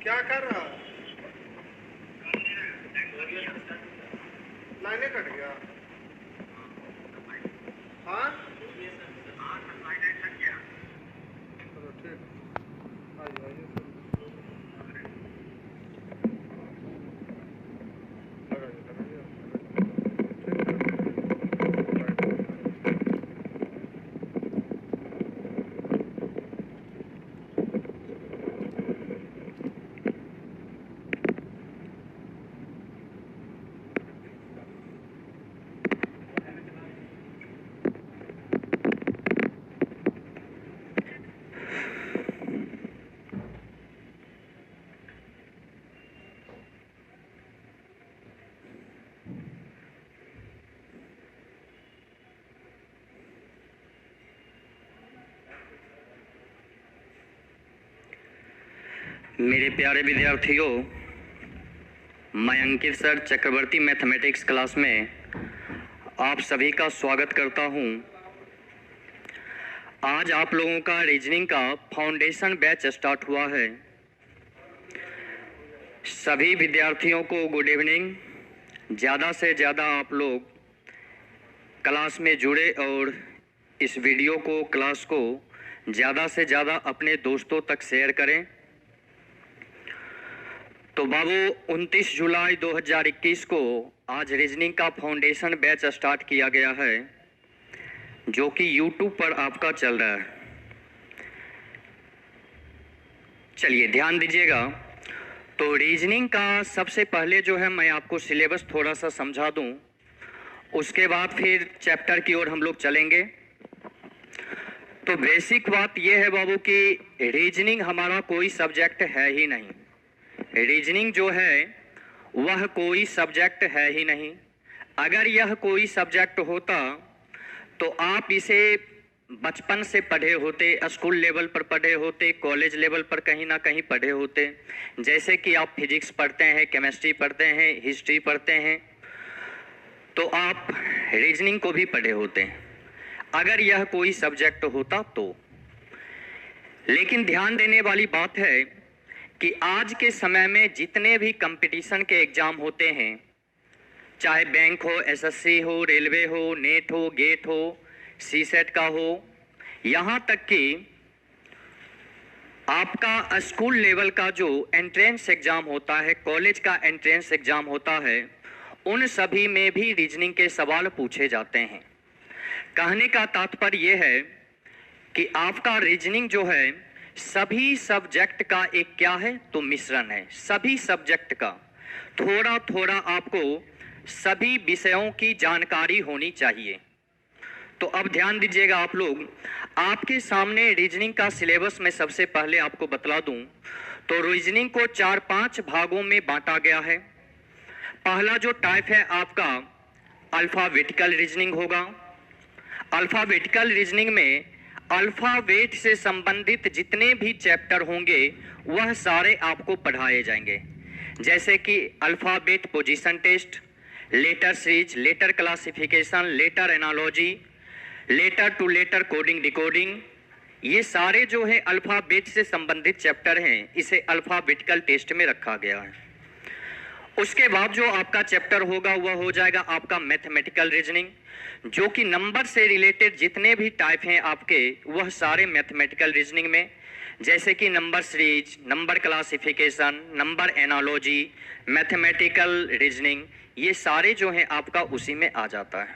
क्या कर रहा है? लाइने कट गया। हाँ चलो ठीक, आइए आइए मेरे प्यारे विद्यार्थियों, मैं अंकित सर चक्रवर्ती मैथमेटिक्स क्लास में आप सभी का स्वागत करता हूं। आज आप लोगों का रीजनिंग का फाउंडेशन बैच स्टार्ट हुआ है। सभी विद्यार्थियों को गुड इवनिंग। ज़्यादा से ज़्यादा आप लोग क्लास में जुड़े और इस वीडियो को, क्लास को ज़्यादा से ज़्यादा अपने दोस्तों तक शेयर करें। तो बाबू 29 जुलाई 2021 को आज रीजनिंग का फाउंडेशन बैच स्टार्ट किया गया है, जो कि YouTube पर आपका चल रहा है। चलिए ध्यान दीजिएगा। तो रीजनिंग का सबसे पहले जो है मैं आपको सिलेबस थोड़ा सा समझा दूं, उसके बाद फिर चैप्टर की ओर हम लोग चलेंगे। तो बेसिक बात यह है बाबू कि रीजनिंग हमारा कोई सब्जेक्ट है ही नहीं। रीजनिंग जो है वह कोई सब्जेक्ट है ही नहीं। अगर यह कोई सब्जेक्ट होता तो आप इसे बचपन से पढ़े होते, स्कूल लेवल पर पढ़े होते, कॉलेज लेवल पर कहीं ना कहीं पढ़े होते। जैसे कि आप फिजिक्स पढ़ते हैं, केमिस्ट्री पढ़ते हैं, हिस्ट्री पढ़ते हैं, तो आप रीजनिंग को भी पढ़े होते हैं अगर यह कोई सब्जेक्ट होता तो। लेकिन ध्यान देने वाली बात है कि आज के समय में जितने भी कंपटीशन के एग्जाम होते हैं, चाहे बैंक हो, एसएससी हो, रेलवे हो, नेट हो, गेट हो, सीसेट का हो, यहाँ तक कि आपका स्कूल लेवल का जो एंट्रेंस एग्जाम होता है, कॉलेज का एंट्रेंस एग्जाम होता है, उन सभी में भी रीजनिंग के सवाल पूछे जाते हैं। कहने का तात्पर्य यह है कि आपका रीजनिंग जो है सभी सब्जेक्ट का एक क्या है तो मिश्रण है। सभी सब्जेक्ट का थोड़ा थोड़ा आपको सभी विषयों की जानकारी होनी चाहिए। तो अब ध्यान दीजिएगा आप लोग, आपके सामने रीजनिंग का सिलेबस में सबसे पहले आपको बतला दूं तो रीजनिंग को 4-5 भागों में बांटा गया है। पहला जो टाइप है आपका अल्फाबेटिकल रीजनिंग होगा। अल्फाबेटिकल रीजनिंग में अल्फाबेट से संबंधित जितने भी चैप्टर होंगे वह सारे आपको पढ़ाए जाएंगे। जैसे कि alphabet position test, letter series, letter classification, letter analogy, letter to letter coding decoding, ये सारे जो है अल्फाबेट से संबंधित चैप्टर हैं, इसे अल्फाबेटिकल टेस्ट में रखा गया है। उसके बाद जो आपका चैप्टर होगा वह हो जाएगा आपका मैथमेटिकल रीजनिंग, जो कि नंबर से रिलेटेड जितने भी टाइप हैं आपके वह सारे मैथमेटिकल रीजनिंग में, जैसे कि number series, number classification, number analogy, mathematical reasoning, ये सारे जो हैं आपका उसी में आ जाता है।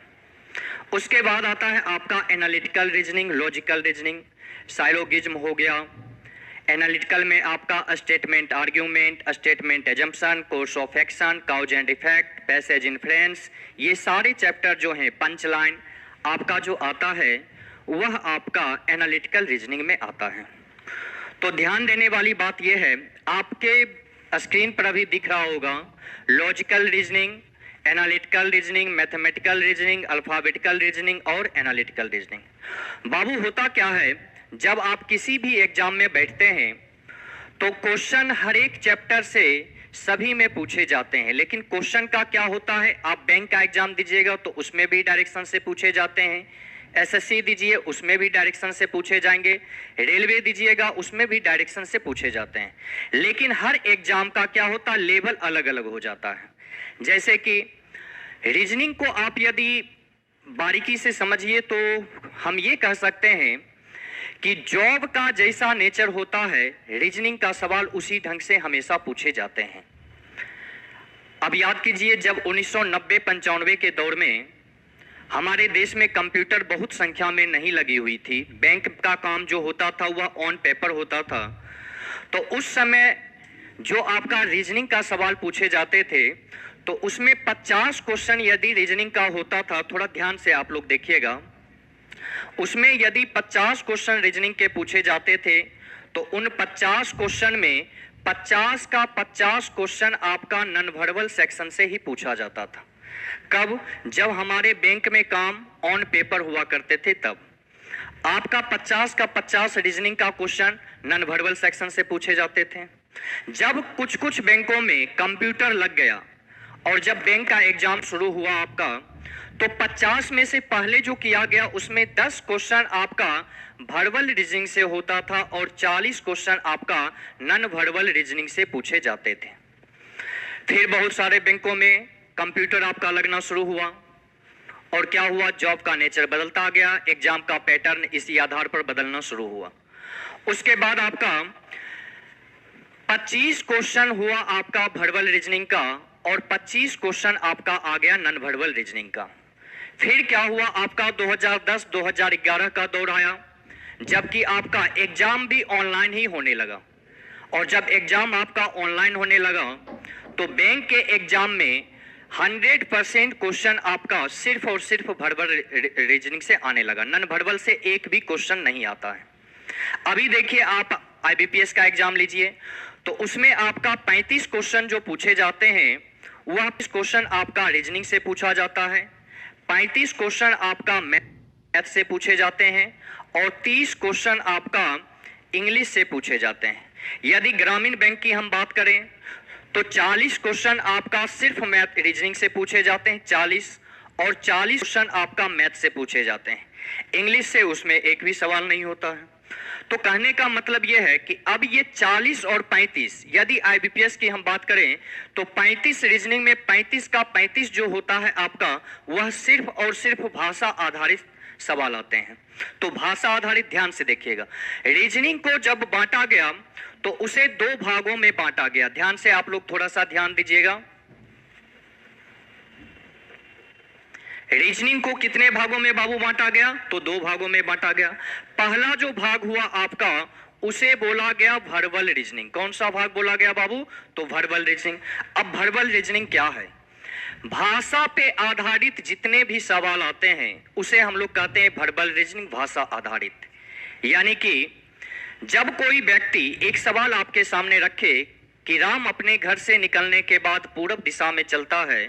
उसके बाद आता है आपका एनालिटिकल रीजनिंग, लॉजिकल रीजनिंग, साइलोगिज्म हो गया। एनालिटिकल में आपका statement argument, statement assumption, course of action, cause and effect, passage inference, ये सारे चैप्टर जो हैं, पंच लाइन आपका जो आता है वह आपका एनालिटिकल रीजनिंग में आता है। तो ध्यान देने वाली बात यह है, आपके स्क्रीन पर अभी दिख रहा होगा logical reasoning, analytical reasoning, mathematical reasoning, alphabetical reasoning और एनालिटिकल रीजनिंग। बाबू होता क्या है, जब आप किसी भी एग्जाम में बैठते हैं तो क्वेश्चन हर एक चैप्टर से सभी में पूछे जाते हैं। लेकिन क्वेश्चन का क्या होता है, आप बैंक का एग्जाम दीजिएगा तो उसमें भी डायरेक्शन से पूछे जाते हैं, एसएससी दीजिए, उसमें भी डायरेक्शन से पूछे जाएंगे, रेलवे दीजिएगा, उसमें भी डायरेक्शन से पूछे जाते हैं। लेकिन हर एग्जाम का क्या होता है, लेवल अलग अलग हो जाता है। जैसे कि रीजनिंग को आप यदि बारीकी से समझिए तो हम ये कह सकते हैं कि जॉब का जैसा नेचर होता है, रीजनिंग का सवाल उसी ढंग से हमेशा पूछे जाते हैं। अब याद कीजिए, जब 1990-95 के दौर में हमारे देश में कंप्यूटर बहुत संख्या में नहीं लगी हुई थी, बैंक का काम जो होता था वह ऑन पेपर होता था, तो उस समय जो आपका रीजनिंग का सवाल पूछे जाते थे तो उसमें 50 क्वेश्चन यदि रीजनिंग का होता था, थोड़ा ध्यान से आप लोग देखिएगा, उसमें यदि 50 क्वेश्चन रीजनिंग के पूछे जाते थे तो उन 50 क्वेश्चन में 50 का 50 क्वेश्चन आपका नॉन वर्बल सेक्शन से ही पूछा जाता था। कब? जब हमारे बैंक में काम ऑन पेपर हुआ करते थे तब आपका 50 का 50 रीजनिंग का क्वेश्चन नॉन वर्बल सेक्शन से पूछे जाते थे। जब कुछ कुछ बैंकों में कंप्यूटर लग गया और जब बैंक का एग्जाम शुरू हुआ आपका, तो 50 में से पहले जो किया गया उसमें 10 क्वेश्चन आपका वर्बल रीजनिंग से होता था और 40 क्वेश्चन आपका नॉन वर्बल रीजनिंग से पूछे जाते थे। फिर बहुत सारे बैंकों में कंप्यूटर आपका लगना शुरू हुआ और क्या हुआ, जॉब का नेचर बदलता गया, एग्जाम का पैटर्न इसी आधार पर बदलना शुरू हुआ। उसके बाद आपका 25 क्वेश्चन हुआ आपका वर्बल रीजनिंग का और 25 क्वेश्चन आपका आ गया नॉन वर्बल रीजनिंग का। फिर क्या हुआ, आपका 2010-2011 का दौर आया, जबकि आपका एग्जाम भी ऑनलाइन ही होने लगा। और जब एग्जाम आपका ऑनलाइन होने लगा तो बैंक के एग्जाम में 100% क्वेश्चन आपका सिर्फ और सिर्फ वर्बल रीजनिंग से आने लगा, नॉन वर्बल से एक भी क्वेश्चन नहीं आता है। अभी देखिए, आप आईबीपीएस का एग्जाम लीजिए तो उसमें आपका 35 क्वेश्चन जो पूछे जाते हैं वह क्वेश्चन आपका रीजनिंग से पूछा जाता है, 35 क्वेश्चन आपका मैथ से पूछे जाते हैं और 30 क्वेश्चन आपका इंग्लिश से पूछे जाते हैं। यदि ग्रामीण बैंक की हम बात करें तो 40 क्वेश्चन आपका सिर्फ मैथ रीजनिंग से पूछे जाते हैं, 40, और 40 क्वेश्चन आपका मैथ से पूछे जाते हैं। इंग्लिश से उसमें एक भी सवाल नहीं होता है। तो कहने का मतलब यह है कि अब ये 40 और 35, यदि आईबीपीएस की हम बात करें तो 35 रीजनिंग में 35 का 35 जो होता है आपका, वह सिर्फ और सिर्फ भाषा आधारित सवाल आते हैं। तो भाषा आधारित, ध्यान से देखिएगा, रीजनिंग को जब बांटा गया तो उसे 2 भागों में बांटा गया। ध्यान से आप लोग थोड़ा सा ध्यान दीजिएगा। रीजनिंग को कितने भागों में बाबू बांटा गया? तो 2 भागों में बांटा गया। पहला जो भाग हुआ आपका उसे बोला गया वर्बल रीजनिंग। कौन सा भाग बोला गया बाबू? तो वर्बल रीजनिंग। अब वर्बल रीजनिंग क्या है? भाषा पे आधारित जितने भी सवाल आते हैं उसे हम लोग कहते हैं वर्बल रीजनिंग, भाषा आधारित। यानी कि जब कोई व्यक्ति एक सवाल आपके सामने रखे कि राम अपने घर से निकलने के बाद पूरब दिशा में चलता है,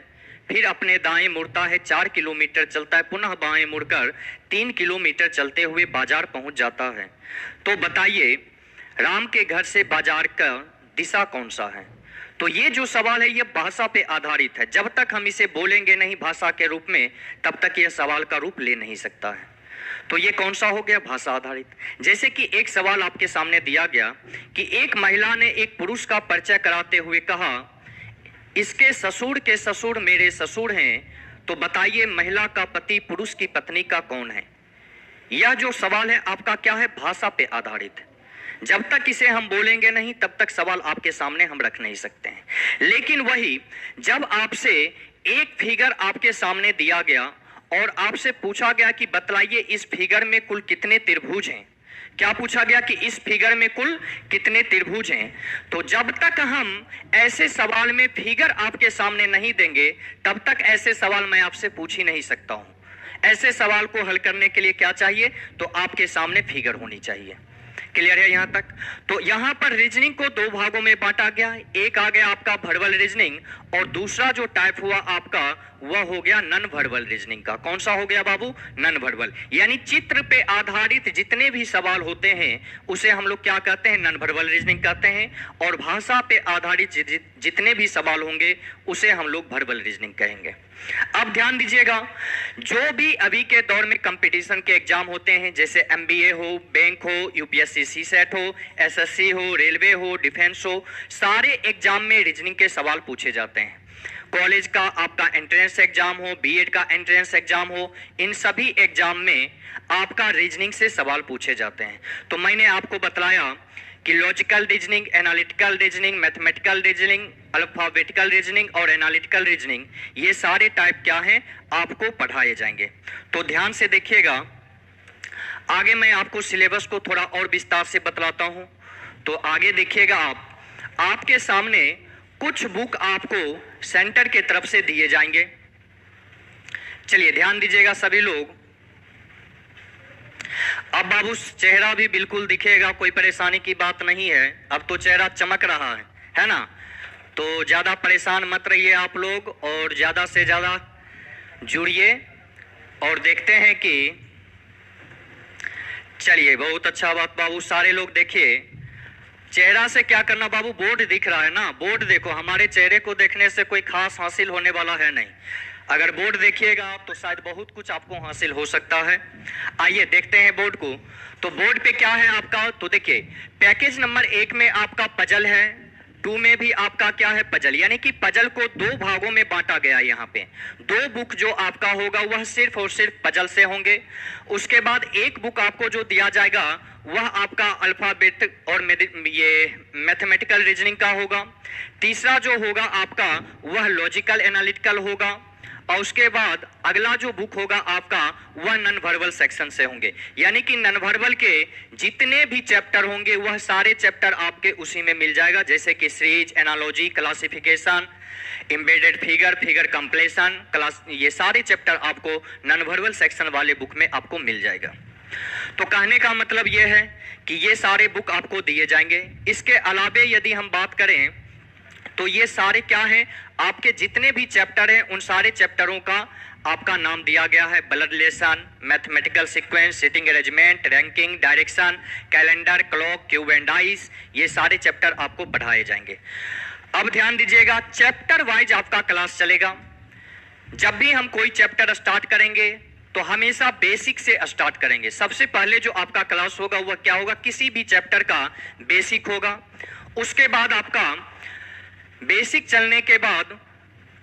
फिर अपने दाएं मुड़ता है, 4 किलोमीटर चलता है, पुनः बाएं मुड़कर 3 किलोमीटर चलते हुए बाजार पहुंच जाता है, तो बताइए राम के घर से बाजार का दिशा कौन सा है? तो ये जो सवाल है ये भाषा पे आधारित है। जब तक हम इसे बोलेंगे नहीं भाषा के रूप में तब तक यह सवाल का रूप ले नहीं सकता है। तो ये कौन सा हो गया? भाषा आधारित। जैसे कि एक सवाल आपके सामने दिया गया कि एक महिला ने एक पुरुष का परिचय कराते हुए कहा, इसके ससुर के ससुर मेरे ससुर हैं, तो बताइए महिला का पति पुरुष की पत्नी का कौन है? यह जो सवाल है आपका क्या है? भाषा पे आधारित है। जब तक इसे हम बोलेंगे नहीं तब तक सवाल आपके सामने हम रख नहीं सकते हैं। लेकिन वही जब आपसे एक फिगर आपके सामने दिया गया और आपसे पूछा गया कि बतलाइए इस फिगर में कुल कितने त्रिभुज हैं, क्या पूछा गया कि इस फिगर में कुल कितने त्रिभुज हैं, तो जब तक हम ऐसे सवाल में फिगर आपके सामने नहीं देंगे तब तक ऐसे सवाल मैं आपसे पूछ ही नहीं सकता हूं। ऐसे सवाल को हल करने के लिए क्या चाहिए? तो आपके सामने फिगर होनी चाहिए। क्लियर है यहां तक? तो यहां पर रीजनिंग को 2 भागों में बांटा गया। एक आ गया आपका वर्बल रीजनिंग और दूसरा जो टाइप हुआ आपका वह हो गया नॉन वर्बल रीजनिंग का। कौन सा हो गया बाबू? Non verbal. यानी चित्र पे आधारित जितने भी सवाल होते हैं उसे हम लोग क्या कहते हैं? नॉन वर्बल रीजनिंग कहते हैं। और भाषा पे आधारित जितने भी सवाल होंगे उसे हम लोग वर्बल रीजनिंग कहेंगे। अब ध्यान दीजिएगा, जो भी अभी के दौर में कंपटीशन के एग्जाम होते हैं, जैसे एमबीए हो, बैंक हो, यूपीएससी सीसेट हो, एसएससी हो, रेलवे हो, डिफेंस हो, सारे एग्जाम में रीजनिंग के सवाल पूछे जाते हैं। कॉलेज का आपका एंट्रेंस एग्जाम हो, बीएड का एंट्रेंस एग्जाम हो, इन सभी एग्जाम में आपका रीजनिंग से सवाल पूछे जाते हैं। तो मैंने आपको बताया कि logical reasoning, analytical reasoning, mathematical reasoning, alphabetical reasoning और एनालिटिकल रीजनिंग, ये सारे टाइप क्या हैं आपको पढ़ाए जाएंगे। तो ध्यान से देखिएगा, आगे मैं आपको सिलेबस को थोड़ा और विस्तार से बतलाता हूं। तो आगे देखिएगा, आपके सामने कुछ बुक आपको सेंटर के तरफ से दिए जाएंगे। चलिए ध्यान दीजिएगा सभी लोग। अब बाबू चेहरा भी बिल्कुल दिखेगा, कोई परेशानी की बात नहीं है, अब तो चेहरा चमक रहा है ना। तो ज्यादा परेशान मत रहिए आप लोग, और ज्यादा से ज्यादा जुड़िए और देखते हैं कि, चलिए बहुत अच्छा बात बाबू, सारे लोग देखिए। चेहरा से क्या करना बाबू, बोर्ड दिख रहा है ना, बोर्ड देखो। हमारे चेहरे को देखने से कोई खास हासिल होने वाला है नहीं, अगर बोर्ड देखिएगा आप तो शायद बहुत कुछ आपको हासिल हो सकता है। आइए देखते हैं बोर्ड को। तो बोर्ड पे क्या है आपका, तो देखिए पैकेज नंबर 1 में आपका पजल है, 2 में भी आपका क्या है, पजल, यानी कि पजल को 2 भागों में बांटा गया है। यहाँ पे 2 बुक जो आपका होगा वह सिर्फ और सिर्फ पजल से होंगे। उसके बाद 1 बुक आपको जो दिया जाएगा वह आपका अल्फाबेट और ये मैथमेटिकल रीजनिंग का होगा। तीसरा जो होगा आपका वह लॉजिकल एनालिटिकल होगा, और उसके बाद अगला जो बुक होगा आपका वह नॉन वर्बल सेक्शन से होंगे, यानी कि नॉन वर्बल के जितने भी चैप्टर होंगे वह सारे चैप्टर आपके उसी में मिल जाएगा, जैसे कि series, analogy, classification, embedded figure, figure completion, class, ये सारे चैप्टर आपको नॉन वर्बल सेक्शन वाले बुक में आपको मिल जाएगा। तो कहने का मतलब यह है कि ये सारे बुक आपको दिए जाएंगे। इसके अलावे यदि हम बात करें तो ये सारे क्या हैं, आपके जितने भी चैप्टर हैं उन सारे चैप्टरों का आपका नाम दिया गया है। Blood relation, mathematical sequence, sitting arrangement, ranking, direction, calendar, clock, cube and dice, ये सारे चैप्टर आपको पढ़ाए जाएंगे। अब ध्यान दीजिएगा, चैप्टर वाइज आपका क्लास चलेगा। जब भी हम कोई चैप्टर स्टार्ट करेंगे तो हमेशा बेसिक से स्टार्ट करेंगे। सबसे पहले जो आपका क्लास होगा वह क्या होगा, किसी भी चैप्टर का बेसिक होगा। उसके बाद आपका बेसिक चलने के बाद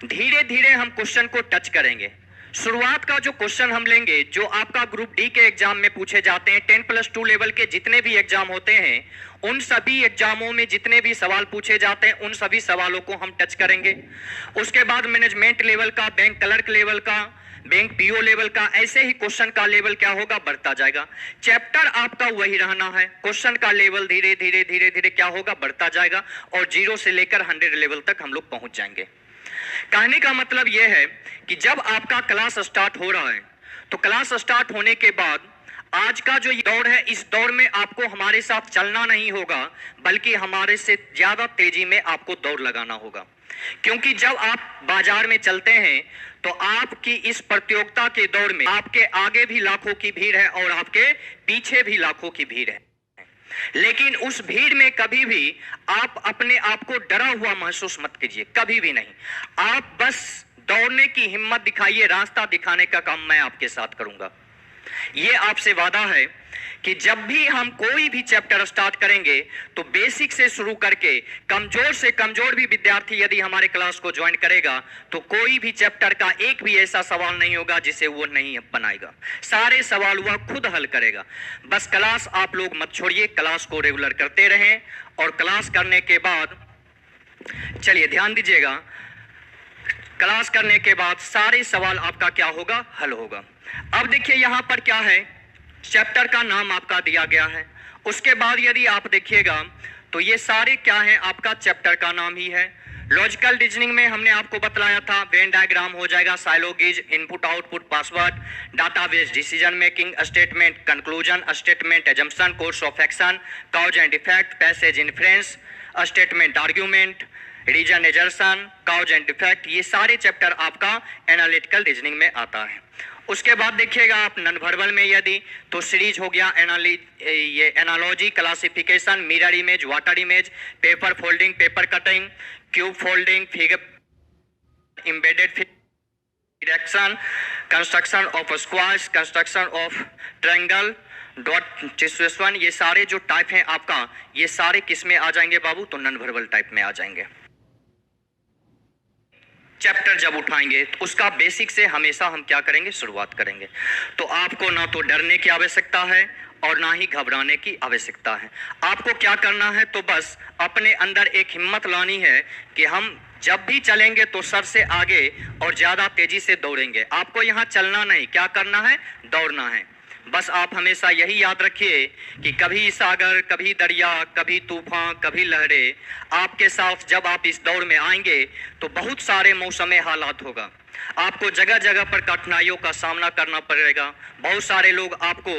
धीरे धीरे हम क्वेश्चन को टच करेंगे। शुरुआत का जो क्वेश्चन हम लेंगे, जो आपका ग्रुप डी के एग्जाम में पूछे जाते हैं, 10+2 लेवल के जितने भी एग्जाम होते हैं उन सभी एग्जामों में जितने भी सवाल पूछे जाते हैं उन सभी सवालों को हम टच करेंगे। उसके बाद मैनेजमेंट लेवल का, बैंक क्लर्क लेवल का, बैंक पीओ लेवल का, ऐसे ही क्वेश्चन का लेवल क्या होगा, बढ़ता जाएगा। चैप्टर आपका वही रहना है, क्वेश्चन का लेवल धीरे धीरे धीरे धीरे क्या होगा, बढ़ता जाएगा, और 0 से लेकर 100 लेवल तक हम लोग पहुंच जाएंगे। कहने का मतलब यह है कि जब आपका क्लास स्टार्ट हो रहा है तो क्लास स्टार्ट होने के बाद आज का जो दौर है, इस दौर में आपको हमारे साथ चलना नहीं होगा, बल्कि हमारे से ज्यादा तेजी में आपको दौड़ लगाना होगा। क्योंकि जब आप बाजार में चलते हैं तो आपकी इस प्रतियोगिता के दौर में आपके आगे भी लाखों की भीड़ है और आपके पीछे भी लाखों की भीड़ है, लेकिन उस भीड़ में कभी भी आप अपने आप को डरा हुआ महसूस मत कीजिए, कभी भी नहीं। आप बस दौड़ने की हिम्मत दिखाइए, रास्ता दिखाने का काम मैं आपके साथ करूंगा। ये आपसे वादा है कि जब भी हम कोई भी चैप्टर स्टार्ट करेंगे तो बेसिक से शुरू करके कमजोर से कमजोर भी विद्यार्थी यदि हमारे क्लास को ज्वाइन करेगा तो कोई भी चैप्टर का एक भी ऐसा सवाल नहीं होगा जिसे वो नहीं बनाएगा, सारे सवाल वह खुद हल करेगा। बस क्लास आप लोग मत छोड़िए, क्लास को रेगुलर करते रहें, और क्लास करने के बाद चलिए ध्यान दीजिएगा, क्लास करने के बाद सारे सवाल आपका क्या होगा, हल होगा। अब देखिए यहां पर क्या है, चैप्टर का नाम आपका दिया गया है। उसके बाद यदि आप देखिएगा तो ये सारे क्या हैं, आपका चैप्टर का नाम ही है। लॉजिकल रीजनिंग में हमने आपको बतलाया था, वेन डायग्राम हो जाएगा, syllogisms, input output password, database, decision making, statement, conclusion, statement, assumption, course of action, cause and effect, passage inference, statement argument, reason assertion, cause and effect, ये सारे चैप्टर आपका एनालिटिकल रीजनिंग में आता है। उसके बाद देखिएगा आप नॉन वर्बल में यदि तो सीरीज हो गया, ये analogy, classification, mirror image, water image, paper folding, paper cutting, cube folding, figure, embedded direction, construction of squares, construction of triangle, dot situation, ये सारे जो टाइप हैं आपका, ये सारे किस में आ जाएंगे बाबू? तो नॉन वर्बल टाइप में आ जाएंगे। चैप्टर जब उठाएंगे तो उसका बेसिक से हमेशा हम क्या करेंगे? शुरुआत करेंगे। तो आपको ना तो डरने की आवश्यकता है और ना ही घबराने की आवश्यकता है। आपको क्या करना है? तो बस अपने अंदर एक हिम्मत लानी है कि हम जब भी चलेंगे तो सर से आगे और ज्यादा तेजी से दौड़ेंगे। आपको यहाँ चलना नहीं, क्या करना है? दौड़ना है। बस आप हमेशा यही याद रखिए कि कभी सागर, कभी दरिया, कभी तूफान, कभी लहरें, आपके साथ जब आप इस दौड़ में आएंगे तो बहुत सारे मौसमी हालात होगा। आपको जगह जगह पर कठिनाइयों का सामना करना पड़ेगा। बहुत सारे लोग आपको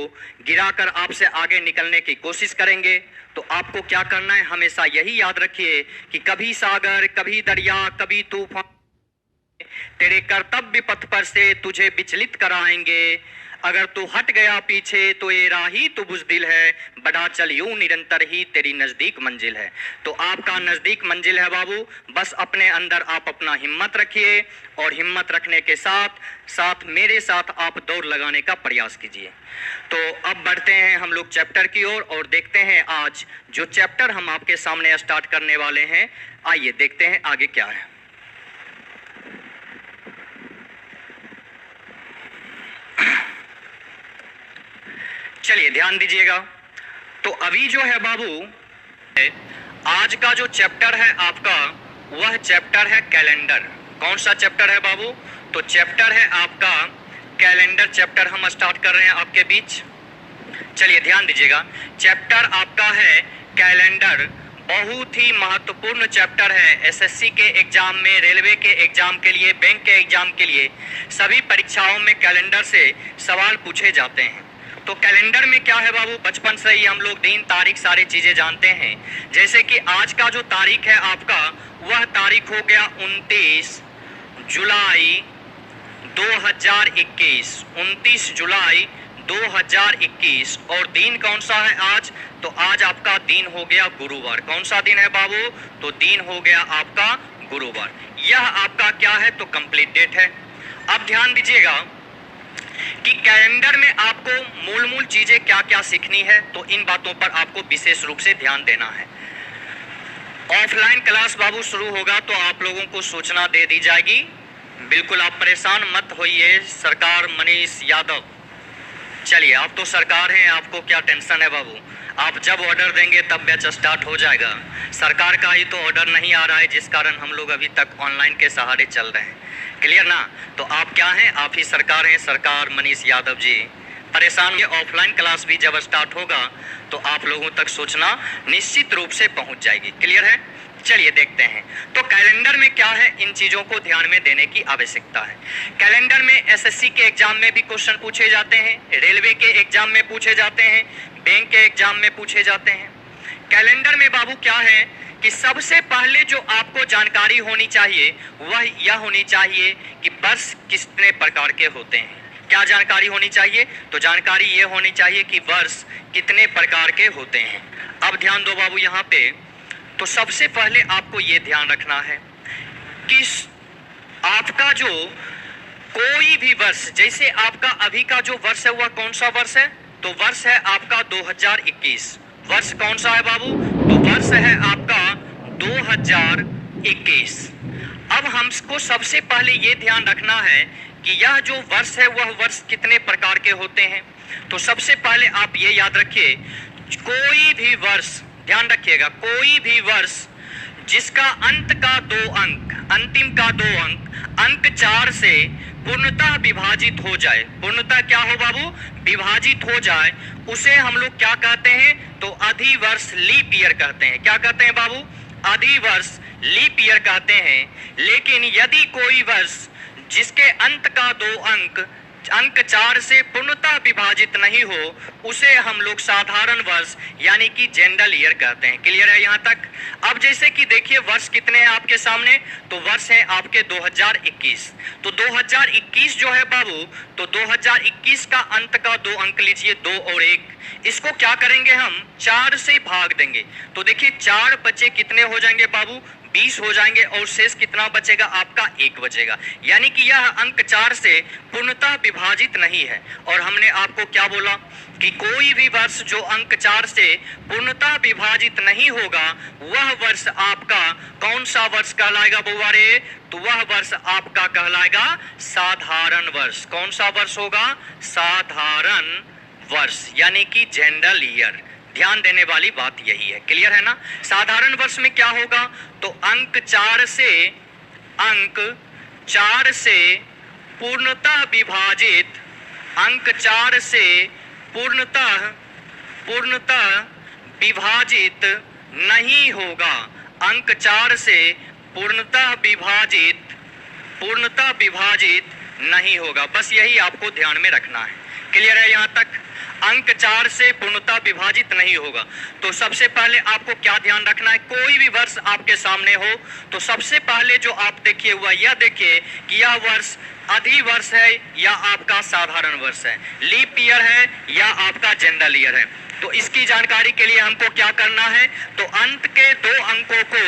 गिराकर आपसे आगे निकलने की कोशिश करेंगे। तो आपको क्या करना है? हमेशा यही याद रखिए कि कभी सागर, कभी दरिया, कभी तूफान तेरे कर्तव्य पथ पर से तुझे विचलित कराएंगे। अगर तू हट गया पीछे तो ये राही तू बुज़दिल है, बढ़ा चल यूं निरंतर ही तेरी नजदीक मंजिल है। तो आपका नजदीक मंजिल है बाबू। बस अपने अंदर आप अपना हिम्मत रखिए और हिम्मत रखने के साथ साथ मेरे साथ आप दौड़ लगाने का प्रयास कीजिए। तो अब बढ़ते हैं हम लोग चैप्टर की ओर और देखते हैं आज जो चैप्टर हम आपके सामने स्टार्ट करने वाले हैं। आइए देखते हैं आगे क्या है। चलिए ध्यान दीजिएगा। तो अभी जो है बाबू, आज का जो चैप्टर है आपका, वह चैप्टर है कैलेंडर। कौन सा चैप्टर है बाबू? तो चैप्टर है आपका कैलेंडर। चैप्टर हम स्टार्ट कर रहे हैं आपके बीच। चलिए ध्यान दीजिएगा। चैप्टर आपका है कैलेंडर। बहुत ही महत्वपूर्ण चैप्टर है। एसएससी के एग्जाम में, रेलवे के एग्जाम के लिए, बैंक के एग्जाम के लिए, सभी परीक्षाओं में कैलेंडर से सवाल पूछे जाते हैं। तो कैलेंडर में क्या है बाबू? बचपन से ही हम लोग दिन, तारीख, सारी चीजें जानते हैं। जैसे कि आज का जो तारीख है आपका, वह तारीख हो गया 29 जुलाई 2021। 29 जुलाई 2021। और दिन कौन सा है आज? तो आज आपका दिन हो गया गुरुवार। कौन सा दिन है बाबू? तो दिन हो गया आपका गुरुवार। यह आपका क्या है? तो कंप्लीट डेट है। अब ध्यान दीजिएगा कि कैलेंडर में आपको मूल मूल चीजें क्या क्या सीखनी है। तो इन बातों पर आपको विशेष रूप से ध्यान देना है। ऑफलाइन क्लास बाबू शुरू होगा तो आप लोगों को सूचना दे दी जाएगी। बिल्कुल आप परेशान मत होइए। सरकार मनीष यादव, चलिए आप तो सरकार हैं, आपको क्या टेंशन है बाबू? आप जब ऑर्डर देंगे तब बैच स्टार्ट हो जाएगा। सरकार का ही तो ऑर्डर नहीं आ रहा है, जिस कारण हम लोग अभी तक ऑनलाइन के सहारे चल रहे हैं। क्लियर ना? तो आप क्या हैं? आप ही सरकार हैं, सरकार मनीष यादव जी। परेशान ये ऑफलाइन क्लास भी जब स्टार्ट होगा तो आप लोगों तक सूचना निश्चित रूप से पहुंच जाएगी। क्लियर है? चलिए देखते हैं। तो कैलेंडर में क्या है, इन चीजों को ध्यान में देने की आवश्यकता है। कैलेंडर में एसएससी के एग्जाम में भी क्वेश्चन पूछे जाते हैं, रेलवे के एग्जाम में पूछे जाते हैं, बैंक के एग्जाम में पूछे जाते हैं। कैलेंडर में बाबू क्या है कि सबसे पहले जो आपको जानकारी होनी चाहिए वह यह होनी चाहिए कि वर्ष कितने प्रकार के होते हैं। क्या जानकारी होनी चाहिए? तो जानकारी ये होनी चाहिए कि वर्ष कितने प्रकार के होते हैं। अब ध्यान दो बाबू यहाँ पे। तो सबसे पहले आपको ये ध्यान रखना है कि आपका जो कोई भी वर्ष, जैसे आपका अभी का जो वर्ष है वह कौन सा वर्ष है? तो वर्ष है आपका 2021। वर्ष कौन सा है बाबू? तो वर्ष है आपका 2021। अब हमको सबसे पहले ये ध्यान रखना है कि यह जो वर्ष है वह वर्ष कितने प्रकार के होते हैं। तो सबसे पहले आप ये याद रखिए, कोई भी वर्ष, ध्यान रखिएगा, कोई भी वर्ष जिसका अंत का 2 अंक, अंतिम का 2 अंक, अंक 4 से पूर्णतः विभाजित हो जाए। पूर्णतः क्या हो बाबू? विभाजित हो जाए, उसे हम लोग क्या कहते हैं? तो अधिवर्ष, लीप ईयर कहते हैं। क्या कहते हैं बाबू? अधिवर्ष, लीप ईयर कहते हैं। लेकिन यदि कोई वर्ष जिसके अंत का 2 अंक, अंक 4 से पूर्णतः विभाजित नहीं हो, उसे हम लोग साधारण वर्ष यानी कि जनरल ईयर कहते हैं। क्लियर है यहाँ तक? अब जैसे कि देखिए वर्ष कितने हैं आपके सामने? तो वर्ष है आपके 2021। तो 2021 जो है बाबू, तो 2021 का अंत का 2 अंक लीजिए, 2 और 1, इसको क्या करेंगे हम? 4 से भाग देंगे। तो देखिए 4 बचे कितने हो जाएंगे बाबू? 20 हो जाएंगे और शेष कितना बचेगा आपका 1 बचेगा। यानी कि यह अंक 4 से पूर्णतः विभाजित नहीं है। और हमने आपको क्या बोला कि कोई भी वर्ष जो अंक 4 से पूर्णतः विभाजित नहीं होगा वह वर्ष आपका कौन सा वर्ष कहलाएगा बुआ रे? तो वह वर्ष आपका कहलाएगा साधारण वर्ष। कौन सा वर्ष होगा? साधारण वर्ष, यानी कि जनरल ईयर। ध्यान देने वाली बात यही है। क्लियर है ना? साधारण वर्ष में क्या होगा? तो अंक 4 से पूर्णतः विभाजित, अंक 4 से पूर्णतः विभाजित नहीं होगा। अंक 4 से पूर्णतः विभाजित नहीं होगा। बस यही आपको ध्यान में रखना है। क्लियर है यहाँ तक? अंक 4 से पूर्णतः विभाजित नहीं होगा। तो सबसे पहले आपको क्या ध्यान रखना है? कोई भी वर्ष आपके सामने हो तो सबसे पहले जो आप देखिए हुआ यह देखिए कि यह वर्ष अधिवर्ष है या आपका साधारण वर्ष है, लीप ईयर है या आपका जनरल ईयर है। तो इसकी जानकारी के लिए हमको क्या करना है? तो अंत के 2 अंकों को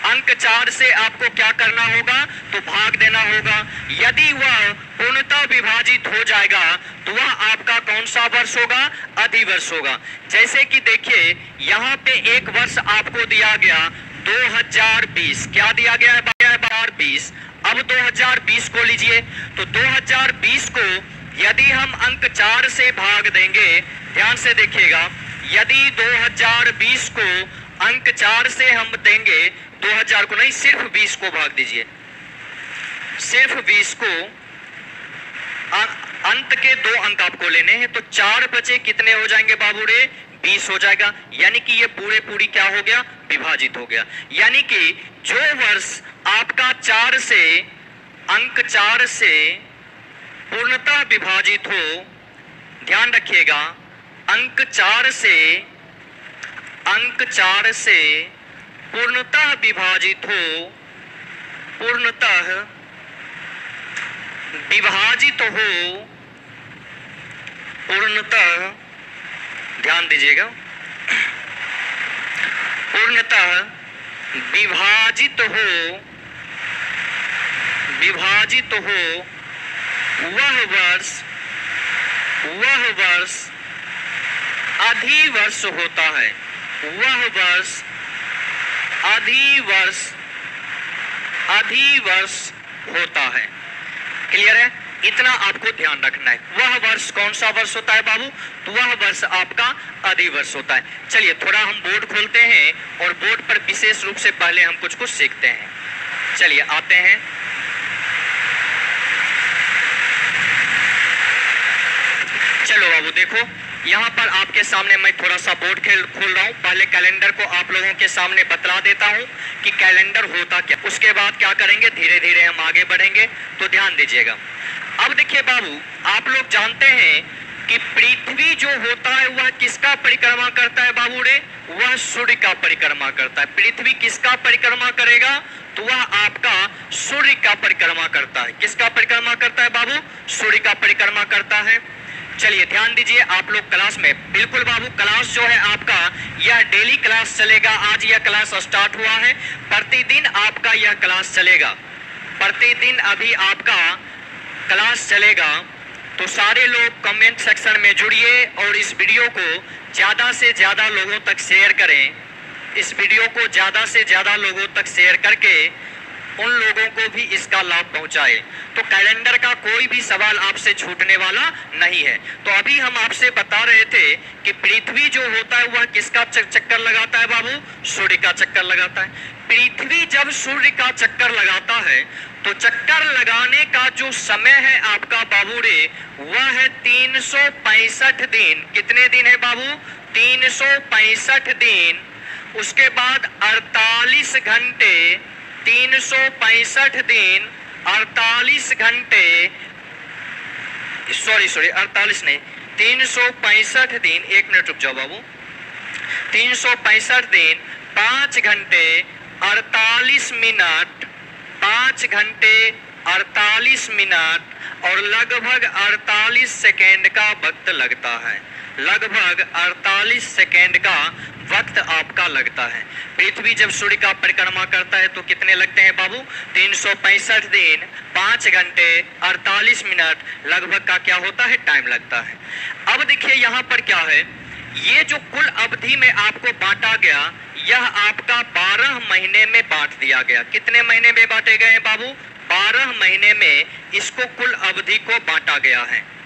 अंक 4 से आपको क्या करना होगा? तो भाग देना होगा। यदि वह पूर्णतः विभाजित हो जाएगा तो वह आपका कौन सा वर्ष होगा? अधिवर्ष होगा। जैसे कि देखिए यहाँ पे एक वर्ष आपको दिया गया 2020। क्या दिया गया है? 2020। अब 2020 को लीजिए, तो 2020 को यदि हम अंक 4 से भाग देंगे, ध्यान से देखिएगा, यदि 2020 को अंक 4 से हम देंगे, 2000 को नहीं, सिर्फ 20 को भाग दीजिए, सिर्फ 20 को, अंत के 2 अंक आपको लेने हैं, तो 4 बचे कितने हो जाएंगे बाबू रे? 20 हो जाएगा। यानी कि ये पूरी क्या हो गया? विभाजित हो गया। यानी कि जो वर्ष आपका अंक 4 से पूर्णतः विभाजित हो, ध्यान रखिएगा, अंक 4 से पूर्णतः विभाजित हो, पूर्णतः ध्यान दीजिएगा, पूर्णतः विभाजित हो वह वर्ष अधिवर्ष होता है। वह वर्ष अधिवर्ष होता है। क्लियर है? इतना आपको ध्यान रखना है। वह वर्ष कौन सा वर्ष होता है बाबू? तो वह वर्ष आपका अधिवर्ष होता है। चलिए थोड़ा हम बोर्ड खोलते हैं और बोर्ड पर विशेष रूप से पहले हम कुछ सीखते हैं। चलिए आते हैं। चलो बाबू देखो, यहाँ पर आपके सामने मैं थोड़ा सा बोर्ड खोल रहा हूँ। पहले कैलेंडर को आप लोगों के सामने बतला देता हूँ कि कैलेंडर होता क्या। उसके बाद क्या करेंगे, धीरे धीरे हम आगे बढ़ेंगे, तो ध्यान दीजिएगा। अब देखिए बाबू, आप लोग जानते हैं कि पृथ्वी जो होता है वह किसका परिक्रमा करता है बाबू रे? वह सूर्य का परिक्रमा करता है। पृथ्वी किसका परिक्रमा करेगा? तो वह आपका सूर्य का परिक्रमा करता है। किसका परिक्रमा करता है बाबू? सूर्य का परिक्रमा करता है। चलिए ध्यान दीजिए आप लोग क्लास में। बिल्कुल बाबू, क्लास जो है आपका यह डेली क्लास चलेगा। आज यह क्लास स्टार्ट हुआ है, प्रतिदिन आपका यह क्लास चलेगा, प्रतिदिन अभी आपका क्लास चलेगा। तो सारे लोग कमेंट सेक्शन में जुड़िए और इस वीडियो को ज्यादा से ज्यादा लोगों तक शेयर करें। इस वीडियो को ज्यादा से ज्यादा लोगों तक शेयर करके उन लोगों को भी इसका लाभ पहुंचाए। तो कैलेंडर का कोई भी सवाल आपसे छूटने वाला नहीं है। तो अभी हम आपसे बता रहे थे कि पृथ्वी जो होता है वह किसका चक्कर लगाता है बाबू? सूर्य का चक्कर लगाता है। पृथ्वी जब सूर्य का चक्कर लगाता है तो चक्कर लगाने का जो समय है आपका बाबू रे, वह है 365 दिन। कितने दिन है बाबू? 365 दिन। उसके बाद 48 घंटे, 365 दिन 48 घंटे, सॉरी 48 नहीं, 365 दिन, 1 मिनट रुक जाओ बाबू, 365 दिन 5 घंटे 48 मिनट, 5 घंटे 48 मिनट और लगभग 48 सेकेंड का वक्त लगता है। लगभग 48 सेकेंड का वक्त आपका लगता है। पृथ्वी जब सूर्य का परिक्रमा करता है तो कितने लगते हैं बाबू? 365 दिन 5 घंटे 48 मिनट लगभग का क्या होता है? टाइम लगता है। अब देखिए यहाँ पर क्या है, ये जो कुल अवधि में आपको बांटा गया, यह आपका 12 महीने में बांट दिया गया। कितने महीने में बांटे गए हैं बाबू? 12 महीने में इसको कुल अवधि को बांटा गया है।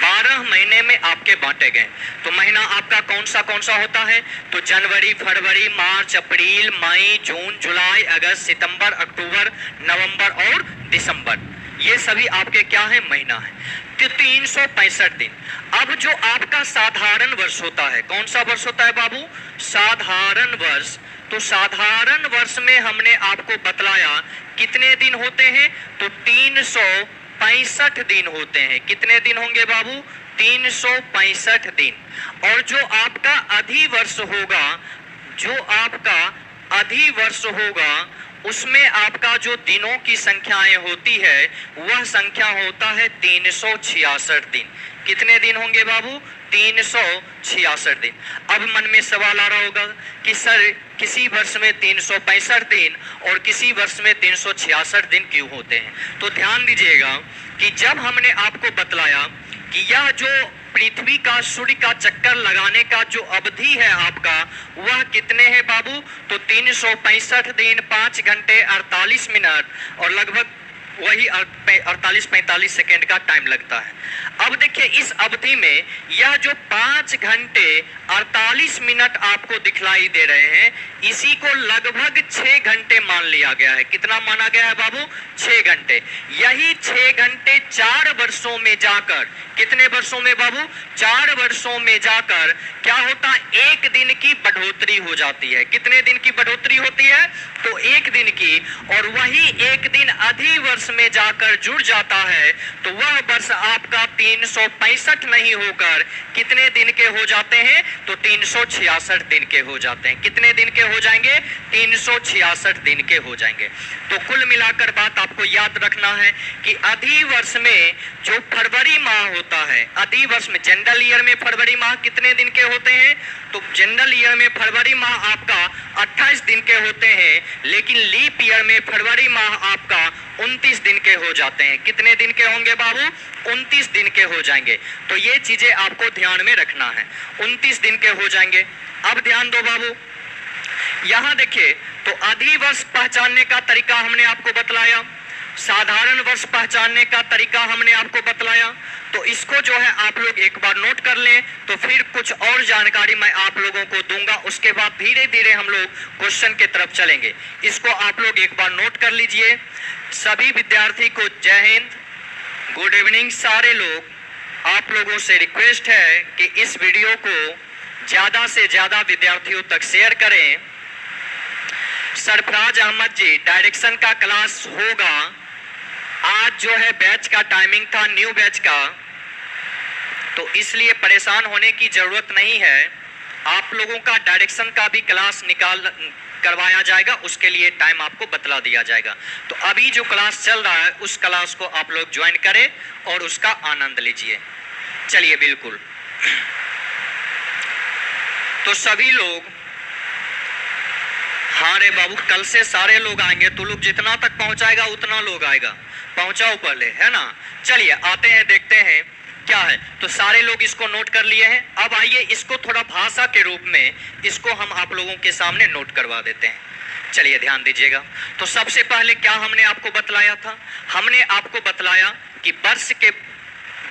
12 महीने में आपके बांटे गए। तो महीना आपका कौन सा होता है? तो जनवरी, फरवरी, मार्च, अप्रैल, मई, जून, जुलाई, अगस्त, सितंबर, अक्टूबर, नवंबर और दिसंबर, ये सभी आपके क्या है? महीना है। तो 365 दिन। अब जो आपका साधारण वर्ष होता है, कौन सा वर्ष होता है बाबू? साधारण वर्ष। तो साधारण वर्ष में हमने आपको बतलाया कितने दिन होते हैं? तो 365 दिन होते हैं। कितने दिन होंगे बाबू? 365 दिन। और जो आपका अधिवर्ष होगा, जो आपका अधिवर्ष होगा, उसमें आपका जो दिनों की संख्याएं होती है वह संख्या होता है 366 दिन। कितने दिन होंगे बाबू? 366 दिन। अब मन में सवाल आ रहा होगा कि सर किसी वर्ष में 365 दिन और किसी वर्ष में 366 दिन क्यों होते हैं? तो ध्यान दीजिएगा कि जब हमने आपको बतलाया कि यह जो पृथ्वी का सूर्य का चक्कर लगाने का जो अवधि है आपका, वह कितने हैं बाबू? तो 365 दिन 5 घंटे 48 मिनट और लगभग वही 48-45 सेकेंड का टाइम लगता है। अब देखिए इस अवधि में यह जो 5 घंटे 48 मिनट आपको दिखलाई दे रहे हैं, इसी को लगभग 6 घंटे मान लिया गया है। कितना माना गया है बाबू? 6 घंटे। यही 6 घंटे 4 वर्षों में जाकर, कितने वर्षों में बाबू? 4 वर्षों में जाकर क्या होता है? 1 दिन की बढ़ोतरी हो जाती है। कितने दिन की बढ़ोतरी होती है? तो 1 दिन की। और वही 1 दिन अधिवर्ष में जाकर जुड़ जाता है, तो वह वर्ष आपका 365 नहीं होकर कितने दिन के हो जाते हैं? तो 366 दिन के हो जाते हैं। कितने दिन के हो जाएंगे? 366 दिन के हो जाएंगे। तो कुल मिलाकर बात आपको याद रखना है कि अधिवर्ष में जो फरवरी माह होता है, अधिवर्ष में जनरल ईयर में फरवरी माह कितने दिन के होते हैं? तो जनरल ईयर में फरवरी माह आपका 28 दिन के होते हैं, लेकिन लीप ईयर में फरवरी माह आपका 29 दिन के हो जाते हैं। कितने दिन के होंगे बाबू? 29 दिन के हो जाएंगे। तो ये चीजें आपको ध्यान में रखना है, 29 दिन के हो जाएंगे। अब ध्यान दो बाबू, यहां देखिए, तो अधिवर्ष पहचानने का तरीका हमने आपको बतलाया, साधारण वर्ष पहचानने का तरीका हमने आपको बतलाया। तो इसको जो है आप लोग एक बार नोट कर लें, तो फिर कुछ और जानकारी मैं आप लोगों को दूंगा। उसके बाद धीरे धीरे हम लोग क्वेश्चन के तरफ चलेंगे। इसको आप लोग एक बार नोट कर लीजिए। सभी विद्यार्थी को जय हिंद, गुड इवनिंग। सारे लोग, आप लोगों से रिक्वेस्ट है कि इस वीडियो को ज्यादा से ज्यादा विद्यार्थियों तक शेयर करें। सरफराज अहमद जी, डायरेक्शन का क्लास होगा आज, जो है बैच का टाइमिंग था न्यू बैच का, तो इसलिए परेशान होने की जरूरत नहीं है। आप लोगों का डायरेक्शन का भी क्लास करवाया जाएगा, उसके लिए टाइम आपको बतला दिया जाएगा। तो अभी जो क्लास चल रहा है उस क्लास को आप लोग ज्वाइन करें और उसका आनंद लीजिए। चलिए बिल्कुल। तो सभी लोग, हाँ रे बाबू, कल से सारे लोग आएंगे। तू लोग जितना तक पहुंचाएगा उतना लोग आएगा, पहुंचाओ पहले, है ना। चलिए आते हैं, देखते हैं क्या है। तो सारे लोग इसको नोट कर लिए हैं। अब आइए इसको थोड़ा भाषा के रूप में इसको हम आप लोगों के सामने नोट करवा देते हैं। चलिए ध्यान दीजिएगा। तो सबसे पहले क्या हमने आपको बतलाया था? हमने आपको बतलाया कि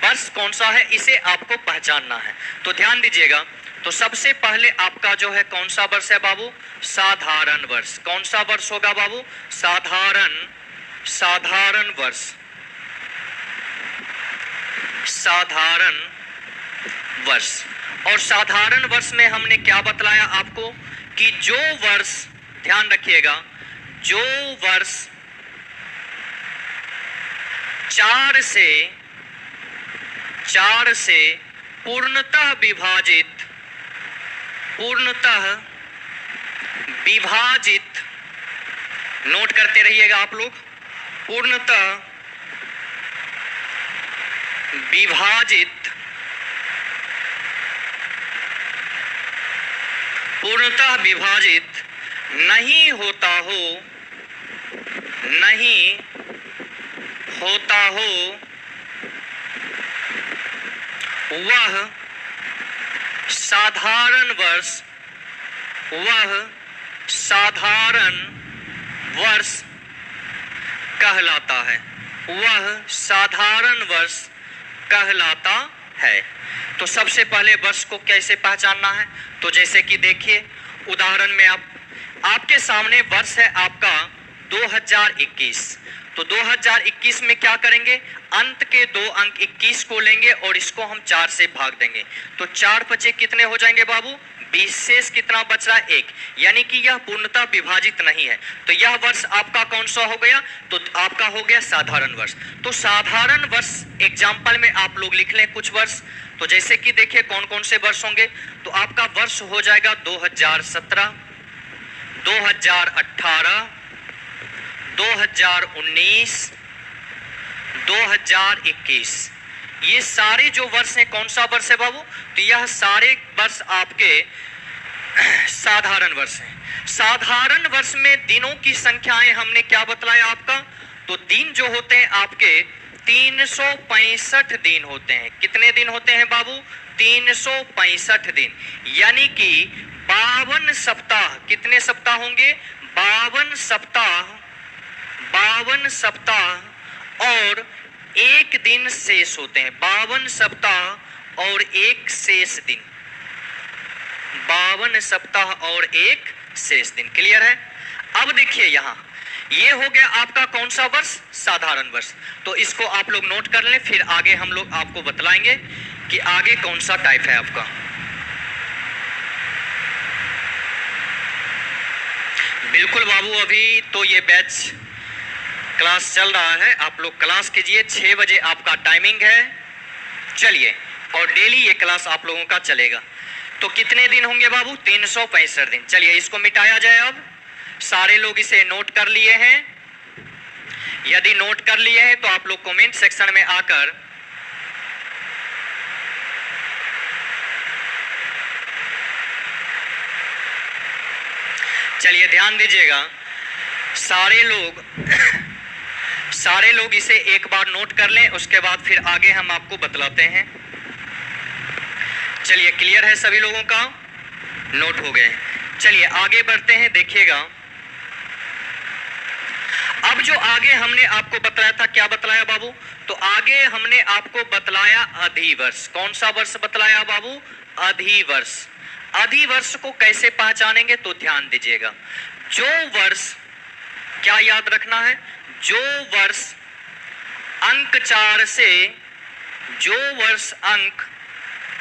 वर्ष कौन सा है, इसे आपको पहचानना है। तो ध्यान दीजिएगा। तो सबसे पहले आपका जो है कौन सा वर्ष है बाबू? साधारण वर्ष। कौन सा वर्ष होगा बाबू? साधारण वर्ष। साधारण वर्ष। और साधारण वर्ष में हमने क्या बतलाया आपको कि जो वर्ष, ध्यान रखिएगा, जो वर्ष 4 से पूर्णतः विभाजित, नोट करते रहिएगा आप लोग, पूर्णतः विभाजित पूर्णतः विभाजित नहीं होता हो वह साधारण वर्ष कहलाता है। वह साधारण वर्ष कहलाता है। तो सबसे पहले वर्ष को कैसे पहचानना है? तो जैसे कि देखिए उदाहरण में आपके सामने वर्ष है आपका 2021। तो 2021 में क्या करेंगे? अंत के 2 अंक 21 को लेंगे और इसको हम 4 से भाग देंगे। तो 4 पचे कितने हो जाएंगे बाबू? 20। शेष कितना बच रहा है? 1। यानी कि यह पूर्णतः विभाजित नहीं है। तो यह वर्ष आपका कौन सा हो गया? तो आपका हो गया साधारण वर्ष। तो साधारण वर्ष एग्जाम्पल में आप लोग लिख लें कुछ वर्ष। तो जैसे कि देखिए कौन कौन से वर्ष होंगे। तो आपका वर्ष हो जाएगा 2017, 2018, 2019, 2021। ये सारे जो वर्ष हैं कौन सा वर्ष है बाबू? तो यह सारे वर्ष आपके साधारण वर्ष हैं। साधारण वर्ष में दिनों की संख्याएं हमने क्या बतलाया आपका? तो दिन जो होते हैं आपके 365 दिन होते हैं। कितने दिन होते हैं बाबू? 365 दिन। यानी कि 52 सप्ताह। कितने सप्ताह होंगे? 52 सप्ताह और 1 दिन शेष होते हैं। 52 सप्ताह और 1 शेष दिन। 52 सप्ताह और 1 शेष दिन। क्लियर है? अब देखिए यहां ये हो गया आपका कौन सा वर्ष? साधारण वर्ष। तो इसको आप लोग नोट कर लें, फिर आगे हम लोग आपको बतलाएंगे कि आगे कौन सा टाइप है आपका। बिल्कुल बाबू, अभी तो ये बैच क्लास चल रहा है, आप लोग क्लास कीजिए। 6 बजे आपका टाइमिंग है। चलिए, और डेली ये क्लास आप लोगों का चलेगा। तो कितने दिन होंगे बाबू? 365 दिन। चलिए इसको मिटाया जाए। अब सारे लोग इसे नोट कर लिए हैं? यदि नोट कर लिए हैं तो आप लोग कमेंट सेक्शन में आकर चलिए ध्यान दीजिएगा। सारे लोग इसे एक बार नोट कर लें, उसके बाद फिर आगे हम आपको बतलाते हैं। चलिए, क्लियर है सभी लोगों का? नोट हो गए। चलिए आगे बढ़ते हैं। देखिएगा अब जो आगे हमने आपको बतलाया था, क्या बतलाया बाबू? तो आगे हमने आपको बतलाया अधिवर्ष। कौन सा वर्ष बतलाया बाबू? अधिवर्ष। अधिवर्ष को कैसे पहचानेंगे? तो ध्यान दीजिएगा। जो वर्ष, क्या याद रखना है? जो वर्ष अंक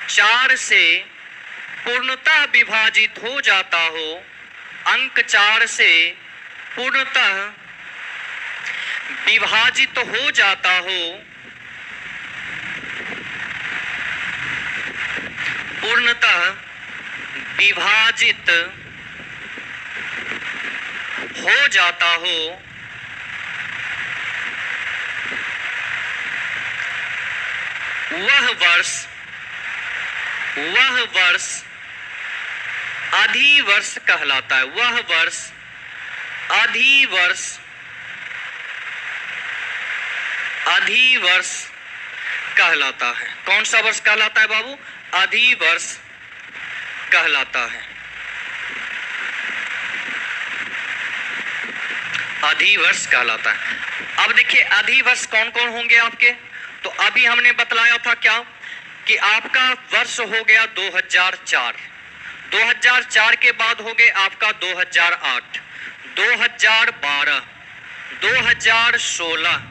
4 से पूर्णतः विभाजित हो जाता हो, अंक 4 से पूर्णतः विभाजित हो जाता हो, पूर्णतः विभाजित हो जाता हो, वह वर्ष अधिवर्ष कहलाता है। वह वर्ष अधिवर्ष कहलाता है। कौन सा वर्ष कहलाता है बाबू? अधिवर्ष कहलाता है। अधिवर्ष कहलाता है। अब देखिए अधिवर्ष कौन कौन होंगे आपके? तो अभी हमने बतलाया था क्या कि आपका वर्ष हो गया 2004, 2004 के बाद हो गए आपका 2008, 2012, 2016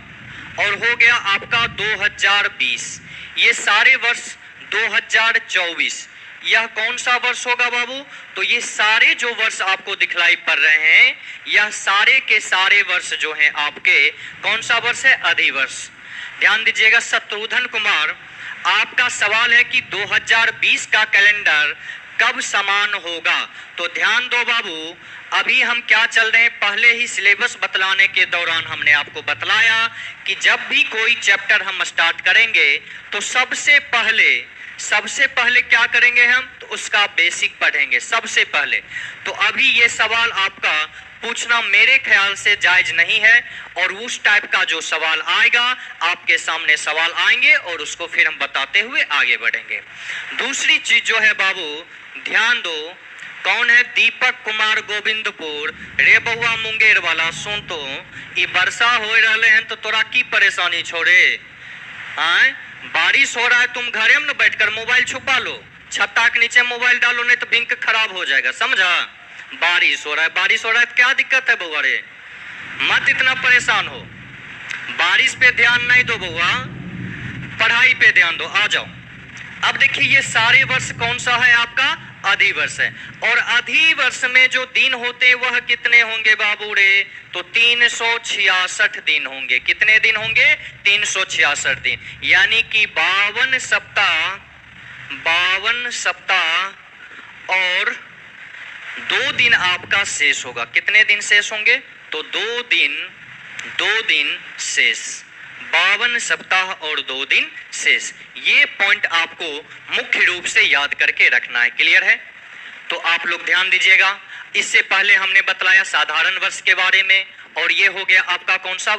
और हो गया आपका 2020। ये सारे वर्ष 2024, यह कौन सा वर्ष होगा बाबू? तो ये सारे जो वर्ष आपको दिखलाई पड़ रहे हैं, यह सारे के सारे वर्ष जो हैं आपके कौन सा वर्ष है? अधिवर्ष। ध्यान दीजिएगा शत्रुघ्न कुमार, आपका सवाल है कि 2020 का कैलेंडर कब समान होगा? तो ध्यान दो बाबू, अभी हम क्या चल रहे हैं, पहले ही सिलेबस बतलाने के दौरान हमने आपको बतलाया कि जब भी कोई चैप्टर हम स्टार्ट करेंगे तो सबसे पहले क्या करेंगे हम, तो उसका बेसिक पढ़ेंगे सबसे पहले। तो अभी ये सवाल आपका पूछना मेरे ख्याल से जायज नहीं है, और उस टाइप का जो सवाल आएगा आपके सामने सवाल आएंगे और उसको फिर हम बताते हुए आगे बढ़ेंगे। दूसरी चीज जो है बाबू, ध्यान दो, कौन है? दीपक कुमार गोविंदपुर, रे बउआ मुंगेर वाला, सुन तो ई वर्षा हो रहे हैं तो तोरा की परेशानी छोड़े? आए, बारिश हो रहा है, तुम घरे में न बैठकर मोबाइल छुपा लो, छत्ता के नीचे मोबाइल डालो, नहीं तो बिंक खराब हो जाएगा, समझा? बारिश हो रहा है तो क्या दिक्कत है बउआ रे? मत इतना परेशान हो, बारिश पे ध्यान नहीं दो बउआ, पढ़ाई पे ध्यान दो। आ जाओ, अब देखिए ये सारे वर्ष कौन सा है आपका? अधिवर्ष है। और अधिवर्ष में जो दिन होते हैं वह कितने होंगे बाबू रे? तो 366 दिन होंगे। कितने दिन होंगे? 366 दिन, यानी कि 52 सप्ताह और 2 दिन आपका शेष होगा। कितने दिन शेष होंगे? तो 2 दिन शेष, 52 सप्ताह और 2 दिन शेष। ये पॉइंट आपको मुख्य रूप से याद करके रखना है। क्लियर है? तो आप लोग ध्यान दीजिएगा। इससे पहले हमने बतलाया साधारण वर्ष के बारे में, और ये हो गया आपका कौन सा?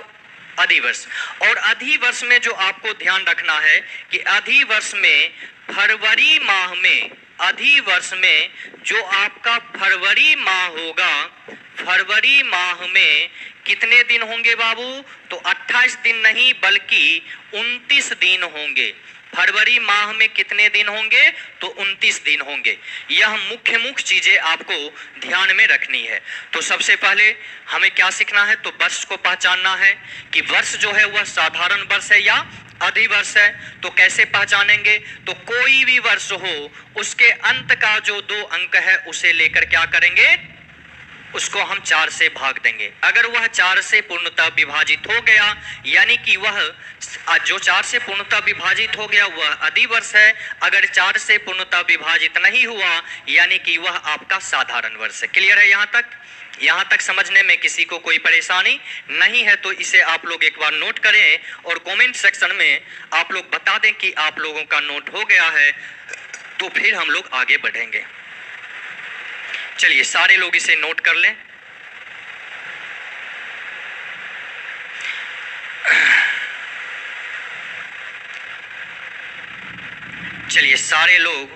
अधिवर्ष। और अधिवर्ष में जो आपको ध्यान रखना है कि अधिवर्ष में फरवरी माह में, अधिवर्ष में जो आपका फरवरी माह होगा, फरवरी माह में कितने दिन होंगे बाबू? तो 28 दिन नहीं बल्कि 29 दिन होंगे। फरवरी माह में कितने दिन होंगे? तो 29 दिन होंगे। यह मुख्य चीजें आपको ध्यान में रखनी है। तो सबसे पहले हमें क्या सीखना है? तो वर्ष को पहचानना है कि वर्ष जो है वह साधारण वर्ष है या अधिवर्ष है। तो कैसे पहचानेंगे? तो कोई भी वर्ष हो उसके अंत का जो 2 अंक है उसे लेकर क्या करेंगे? उसको हम 4 से भाग देंगे। अगर वह 4 से पूर्णतः विभाजित हो गया, यानी कि वह जो 4 से पूर्णतः विभाजित हो गया वह अधिवर्ष है। अगर 4 से पूर्णतः विभाजित नहीं हुआ, यानी कि वह आपका साधारण वर्ष है। क्लियर है? यहाँ तक समझने में किसी को कोई परेशानी नहीं है तो इसे आप लोग एक बार नोट करें और कमेंट सेक्शन में आप लोग बता दें कि आप लोगों का नोट हो गया है, तो फिर हम लोग आगे बढ़ेंगे। चलिए सारे लोग इसे नोट कर लें। चलिए सारे लोग,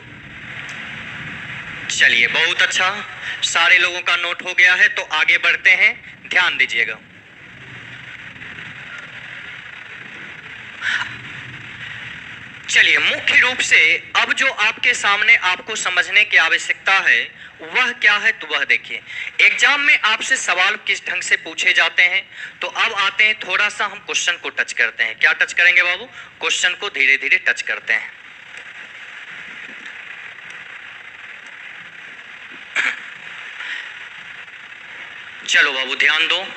चलिए बहुत अच्छा, सारे लोगों का नोट हो गया है तो आगे बढ़ते हैं। ध्यान दीजिएगा। चलिए मुख्य रूप से अब जो आपके सामने आपको समझने की आवश्यकता है वह क्या है, तो वह देखिए। एग्जाम में आपसे सवाल किस ढंग से पूछे जाते हैं, तो अब आते हैं थोड़ा सा हम क्वेश्चन को टच करते हैं। क्या टच करेंगे बाबू? क्वेश्चन को धीरे धीरे टच करते हैं। चलो बाबू ध्यान दो।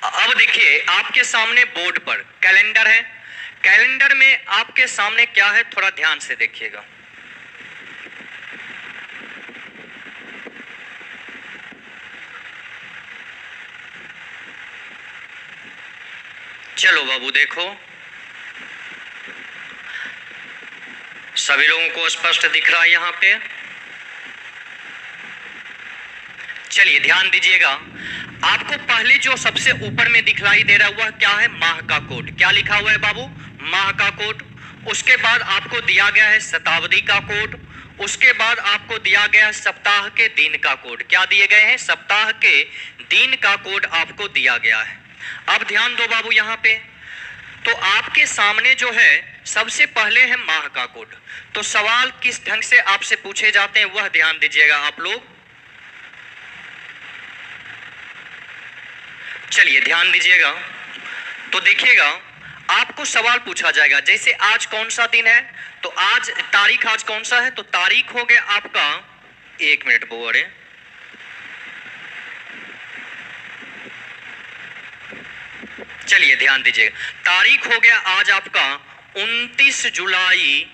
अब देखिए आपके सामने बोर्ड पर कैलेंडर है। कैलेंडर में आपके सामने क्या है, थोड़ा ध्यान से देखिएगा। चलो बाबू देखो, सभी लोगों को स्पष्ट दिख रहा है यहाँ पे। चलिए ध्यान दीजिएगा। आपको पहले जो सबसे ऊपर में दिखलाई दे रहा है वह क्या है? माह का कोड। क्या लिखा हुआ है बाबू? माह का कोड। उसके बाद आपको दिया गया है शताब्दी का कोड। उसके बाद आपको दिया गया है सप्ताह के दिन का कोड। क्या दिए गए हैं? सप्ताह के दिन का कोड आपको दिया गया है। अब ध्यान दो बाबू यहाँ पे, तो आपके सामने जो है सबसे पहले है माह का कोड। तो सवाल किस ढंग से आपसे पूछे जाते हैं वह ध्यान दीजिएगा आप लोग। चलिए ध्यान दीजिएगा। तो देखिएगा आपको सवाल पूछा जाएगा, जैसे आज कौन सा दिन है, तो आज तारीख आज कौन सा है, तो तारीख हो गया आपका, 1 मिनट बोरे, चलिए ध्यान दीजिएगा। तारीख हो गया आज आपका 29 जुलाई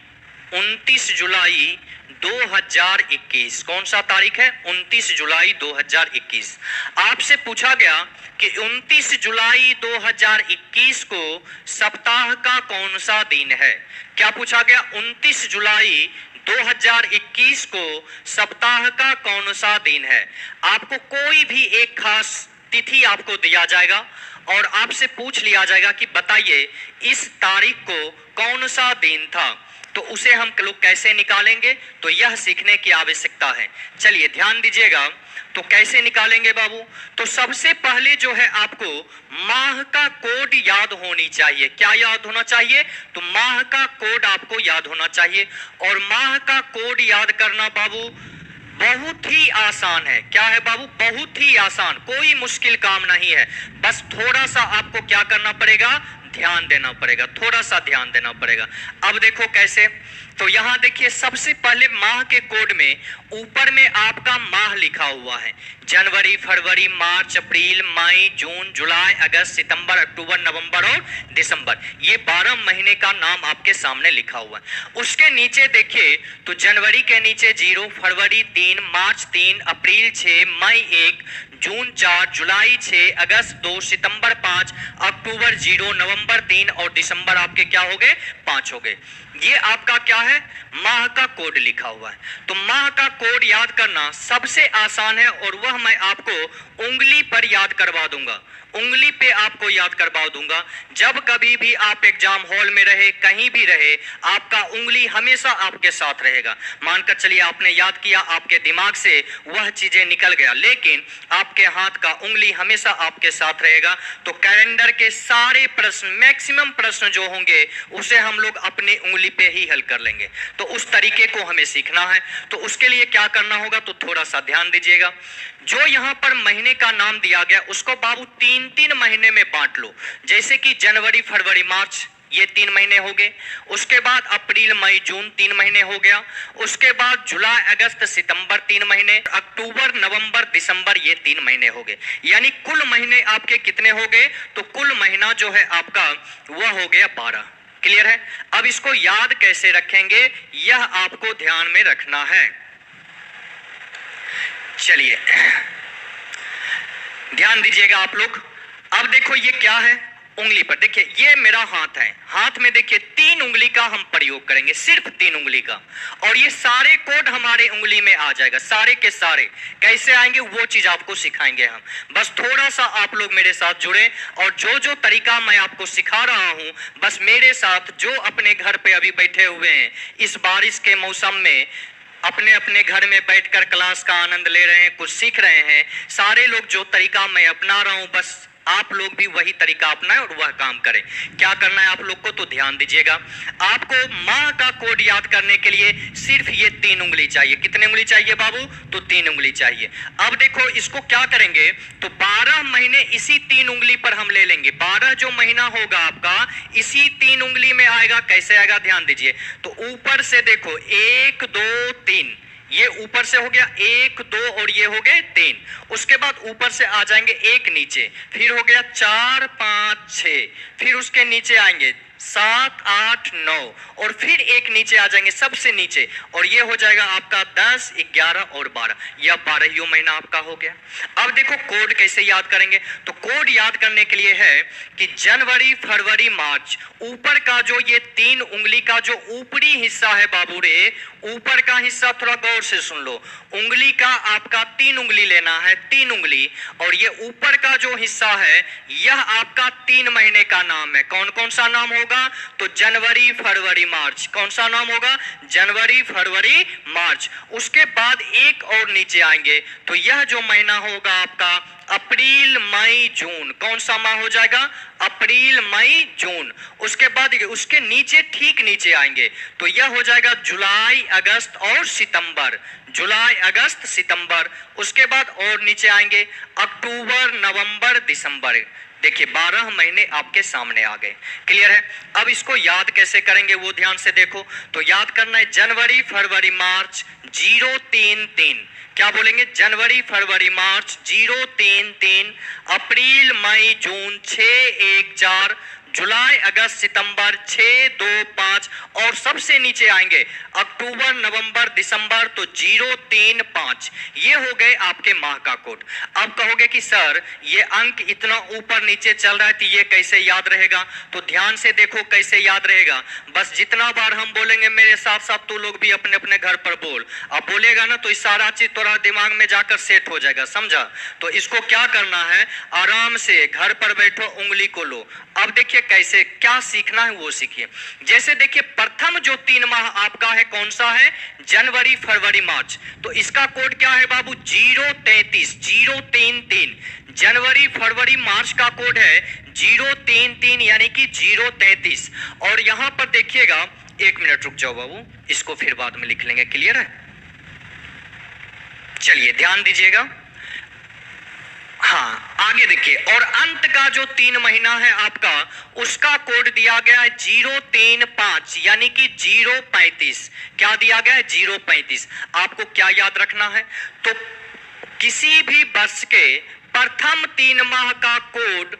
2021। कौन सा तारीख है? 29 जुलाई 2021। आपसे पूछा गया कि 29 जुलाई 2021 को सप्ताह का कौन सा दिन है? क्या पूछा गया? 29 जुलाई 2021 को सप्ताह का कौन सा दिन है? आपको कोई भी एक खास तिथि आपको दिया जाएगा और आपसे पूछ लिया जाएगा कि बताइए इस तारीख को कौन सा दिन था, तो उसे हम लोग कैसे निकालेंगे, तो यह सीखने की आवश्यकता है। चलिए ध्यान दीजिएगा, तो कैसे निकालेंगे बाबू? तो सबसे पहले जो है आपको माह का कोड याद होनी चाहिए। क्या याद होना चाहिए? तो माह का कोड आपको याद होना चाहिए। और माह का कोड याद करना बाबू बहुत ही आसान है। क्या है बाबू? बहुत ही आसान, कोई मुश्किल काम नहीं है। बस थोड़ा सा आपको क्या करना पड़ेगा? ध्यान देना पड़ेगा, थोड़ा सा ध्यान देना पड़ेगा। अब देखो कैसे, तो यहां देखिए सबसे पहले माह के कोड में ऊपर में आपका माह लिखा हुआ है। जनवरी, फरवरी, मार्च, अप्रैल, मई, जून, जुलाई, अगस्त, सितंबर, अक्टूबर, नवंबर और दिसंबर, ये 12 महीने का नाम आपके सामने लिखा हुआ है। उसके नीचे देखिए तो जनवरी के नीचे 0, फरवरी 3, मार्च 3, अप्रैल 6, मई 1, जून 4, जुलाई 6, अगस्त 2, सितंबर 5, अक्टूबर 0, नवंबर 3 और दिसंबर आपके क्या हो गए? 5 हो गए। ये आपका क्या है? माह का कोड लिखा हुआ है। तो माह का कोड याद करना सबसे आसान है और वह मैं आपको उंगली पर याद करवा दूंगा, उंगली पे आपको याद करवा दूंगा। जब कभी भी आप एग्जाम हॉल में रहे, कहीं भी रहे, आपका उंगली हमेशा आपके साथ रहेगा। मानकर चलिए आपने याद किया, आपके दिमाग से वह चीजें निकल गया, लेकिन आपके हाथ का उंगली हमेशा आपके साथ रहेगा। तो कैलेंडर के सारे प्रश्न, मैक्सिमम प्रश्न जो होंगे उसे हम लोग अपनी उंगली पे ही हल कर लेंगे। तो उस तरीके को हमें सीखना है। तो उसके लिए क्या करना होगा, तो थोड़ा सा ध्यान दीजिएगा। जो यहां पर महीने का नाम दिया गया उसको बाबू 3-3 महीने में बांट लो। जैसे कि जनवरी, फरवरी, मार्च, ये 3 महीने हो गए। उसके बाद अप्रैल, मई, जून 3 महीने हो गया। उसके बाद जुलाई, अगस्त, सितंबर 3 महीने, अक्टूबर, नवंबर, दिसंबर, ये 3 महीने हो गए। यानी कुल महीने आपके कितने हो गए? तो कुल महीना जो है आपका वह हो गया 12। क्लियर है? अब इसको याद कैसे रखेंगे, यह आपको ध्यान में रखना है। चलिए ध्यान दीजिएगा आप लोग। अब देखो ये क्या है, उंगली पर देखिए, ये मेरा हाथ है। हाथ में देखिए 3 उंगली का हम प्रयोग करेंगे, सिर्फ 3 उंगली का, और ये सारे कोड हमारे उंगली में आ जाएगा, सारे के सारे। कैसे आएंगे वो चीज आपको सिखाएंगे हम। बस थोड़ा सा आप लोग मेरे साथ जुड़े और जो जो तरीका मैं आपको सिखा रहा हूं, बस मेरे साथ जो अपने घर पे अभी बैठे हुए हैं, इस बारिश के मौसम में अपने अपने घर में बैठकर क्लास का आनंद ले रहे हैं, कुछ सीख रहे हैं, सारे लोग जो तरीका मैं अपना रहा हूं, बस आप लोग भी वही तरीका अपनाएं और वह काम करें। क्या करना है आप लोग को, तो ध्यान दीजिएगा। आपको माह का कोड याद करने के लिए सिर्फ ये 3 उंगली चाहिए। कितने उंगली चाहिए बाबू? तो 3 उंगली चाहिए। अब देखो इसको क्या करेंगे, तो 12 महीने इसी 3 उंगली पर हम ले लेंगे। 12 जो महीना होगा आपका इसी 3 उंगली में आएगा। कैसे आएगा ध्यान दीजिए। तो ऊपर से देखो 1 2 3, ये ऊपर से हो गया 1 2 और ये हो गए 3। उसके बाद ऊपर से आ जाएंगे 1 नीचे, फिर हो गया 4 5 6, फिर उसके नीचे आएंगे 7 8 9 और फिर 1 नीचे आ जाएंगे सबसे नीचे, और ये हो जाएगा आपका 10 11 और 12। यह 12वां महीना आपका हो गया। अब देखो कोड कैसे याद करेंगे, तो कोड याद करने के लिए है कि जनवरी, फरवरी, मार्च, ऊपर का जो ये 3 उंगली का जो ऊपरी हिस्सा है बाबू रे, ऊपर का हिस्सा थोड़ा गौर से सुन लो। उंगली का आपका 3 उंगली लेना है, 3 उंगली, और ये ऊपर का जो हिस्सा है यह आपका 3 महीने का नाम है। कौन कौन सा नाम होगा, तो जनवरी, फरवरी, मार्च। कौन सा नाम होगा? जनवरी, फरवरी, मार्च। उसके बाद एक और नीचे आएंगे, तो यह जो महीना होगा आपका अप्रैल, मई, जून। कौन सा माह हो जाएगा? अप्रैल, मई, जून। उसके बाद उसके नीचे ठीक नीचे आएंगे, तो यह हो जाएगा जुलाई, अगस्त और सितंबर। जुलाई, अगस्त, सितंबर। उसके बाद और नीचे आएंगे अक्टूबर, नवंबर, दिसंबर। देखिए 12 महीने आपके सामने आ गए। क्लियर है? अब इसको याद कैसे करेंगे वो ध्यान से देखो। तो याद करना है जनवरी, फरवरी, मार्च 0 3 3। क्या बोलेंगे? जनवरी, फरवरी, मार्च 0 3 3, अप्रैल, मई, जून 6 1 4, जुलाई, अगस्त, सितंबर 6, 2, 5 और सबसे नीचे आएंगे अक्टूबर, नवंबर, दिसंबर, तो 0, 3, 5 ये हो गए आपके माह का कोड। अब कहोगे कि सर ये अंक इतना ऊपर नीचे चल रहा है तो ये कैसे याद रहेगा? तो ध्यान से देखो कैसे याद रहेगा। बस जितना बार हम बोलेंगे मेरे साथ साथ तू लोग भी अपने अपने घर पर बोल। अब बोलेगा ना तो सारा चीज तोरा दिमाग में जाकर सेट हो जाएगा, समझा? तो इसको क्या करना है, आराम से घर पर बैठो, उंगली को लो। अब देखिए कैसे क्या सीखना है वो सीखिए। जैसे देखिए प्रथम जो 3 माह आपका है कौन सा है? जनवरी, फरवरी, मार्च। तो इसका कोड क्या है बाबू? 033, 033। जनवरी, फरवरी, मार्च का कोड है 033 यानी कि 033। और यहां पर देखिएगा, 1 मिनट रुक जाओ बाबू, इसको फिर बाद में लिख लेंगे, क्लियर है? चलिए ध्यान दीजिएगा। हाँ आगे देखिए, और अंत का जो 3 महीना है आपका उसका कोड दिया गया है 035 यानी कि 035। क्या दिया गया है? 035। आपको क्या याद रखना है? तो किसी भी वर्ष के प्रथम 3 माह का कोड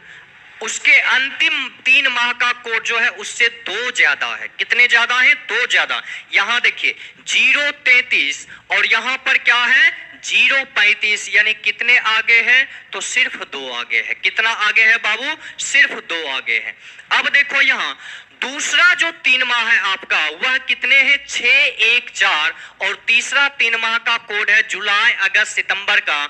उसके अंतिम 3 माह का कोड जो है उससे 2 ज्यादा है। कितने ज्यादा है? 2 ज्यादा। यहां देखिए 033 और यहां पर क्या है? 035 यानी कितने आगे है? तो सिर्फ 2 आगे है। कितना आगे है बाबू? सिर्फ 2 आगे है। अब देखो यहां दूसरा जो 3 माह है आपका वह कितने हैं? 6, 1, 4 और तीसरा 3 माह का कोड है जुलाई, अगस्त, सितंबर का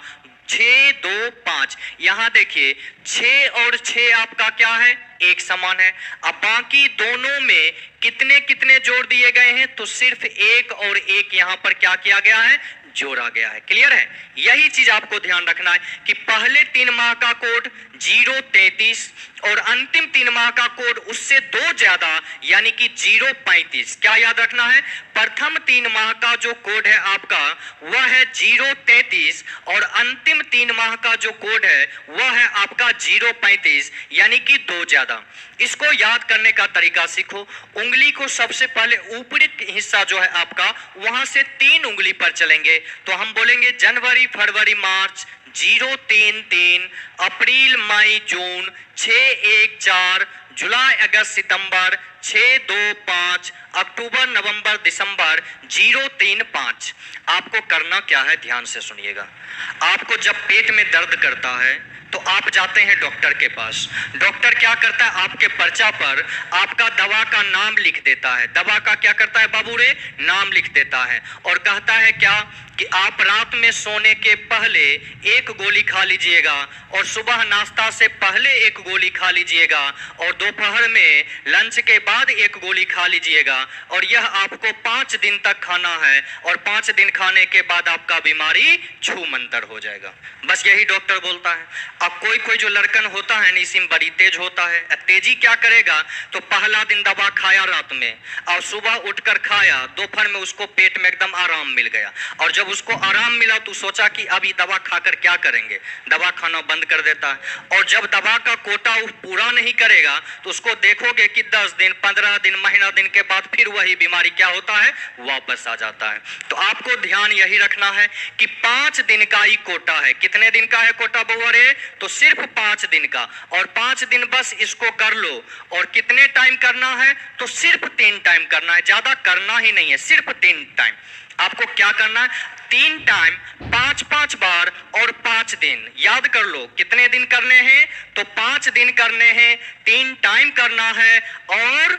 6, 2, 5। यहां देखिए 6 और 6 आपका क्या है? एक समान है। अब बाकी दोनों में कितने कितने जोड़ दिए गए हैं? तो सिर्फ 1 और 1 यहां पर क्या किया गया है? जोड़ा गया है। क्लियर है? यही चीज आपको ध्यान रखना है कि पहले 3 माह का कोड 033 और अंतिम 3 माह का कोड उससे 2 ज्यादा यानी कि 035। क्या याद रखना है? प्रथम 3 माह का जो कोड है आपका वह है 033 और अंतिम 3 माह का जो कोड है वह है आपका 035 यानी कि 2 ज्यादा। इसको याद करने का तरीका सीखो। उंगली को सबसे पहले ऊपरी हिस्सा जो है आपका वहां से 3 उंगली पर चलेंगे तो हम बोलेंगे जनवरी, फरवरी, मार्च 033, अप्रैल, मई, जून 6, 1, 4, जुलाई, अगस्त, सितंबर 6, 2, 5, अक्टूबर, नवंबर, दिसंबर 035। आपको करना क्या है? ध्यान से सुनिएगा। आपको जब पेट में दर्द करता है तो आप जाते हैं डॉक्टर के पास। डॉक्टर क्या करता है? आपके पर्चा पर आपका दवा का नाम लिख देता है। दवा का क्या करता है बाबू रे? नाम लिख देता है और कहता है क्या कि आप रात में सोने के पहले 1 गोली खा लीजिएगा और सुबह नाश्ता से पहले 1 गोली खा लीजिएगा और दोपहर में लंच के बाद 1 गोली खा लीजिएगा और यह आपको 5 दिन तक खाना है और 5 दिन खाने के बाद आपका बीमारी छूमंतर हो जाएगा। बस यही डॉक्टर बोलता है। अब कोई कोई जो लड़कन होता है निसिम बड़ी तेज होता है। तेजी क्या करेगा? तो पहला दिन दवा खाया रात में और सुबह उठकर खाया, दोपहर में उसको पेट में एकदम आराम मिल गया और जब उसको आराम मिला तो सोचा कि अभी दवा खाकर क्या करेंगे, दवा खाना बंद कर देता है और जब दवा का कोटा पूरा नहीं करेगा तो उसको देखोगे कि 10 दिन, 15 दिन, महीना दिन के बाद फिर वही बीमारी क्या होता है? वापस आ जाता है। तो आपको ध्यान यही रखना है कि 5 दिन का ही कोटा है। कितने दिन का है कोटा बउआ रे? तो सिर्फ 5 दिन का और 5 दिन बस इसको कर लो। और कितने टाइम करना है? तो सिर्फ 3 टाइम करना है, ज्यादा करना ही नहीं है, सिर्फ 3 टाइम। आपको क्या करना है? 3 टाइम 5-5 बार और 5 दिन। याद कर लो कितने दिन करने हैं? तो 5 दिन करने हैं, 3 टाइम करना है और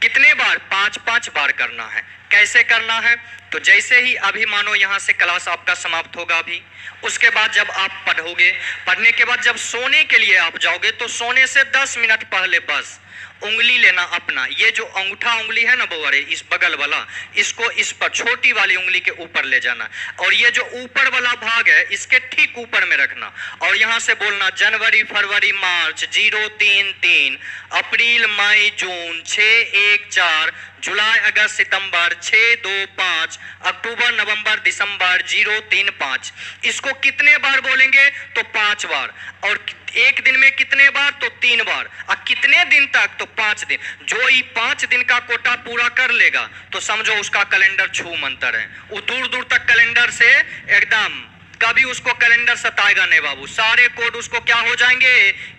कितने बार? 5-5 बार करना है। कैसे करना है? तो जैसे ही अभी मानो यहां से क्लास आपका समाप्त होगा अभी, उसके बाद जब आप पढ़ोगे, पढ़ने के बाद जब सोने के लिए आप जाओगे तो सोने से 10 मिनट पहले बस उंगली लेना अपना, ये जो अंगूठा उंगली है ना बउआ, इस बगल वाला, इसको इस पर छोटी वाली उंगली के ऊपर ले जाना और ये जो ऊपर वाला भाग है इसके ठीक ऊपर में रखना और यहां से बोलना जनवरी, फरवरी, मार्च 033, अप्रैल, मई, जून 6, 1, 4, जुलाई, अगस्त, सितंबर 6, 2, 5, अक्टूबर, नवंबर, दिसंबर 035। इसको कितने बार बोलेंगे? तो 5 बार। और एक दिन में कितने बार? तो 3 बार। और कितने दिन तक? तो 5 दिन। जो ये 5 दिन का कोटा पूरा कर लेगा तो समझो उसका कैलेंडर छू मंतर है। वो दूर दूर तक कैलेंडर से एकदम कभी उसको कैलेंडर सताएगा नहीं बाबू, सारे कोड उसको क्या हो जाएंगे,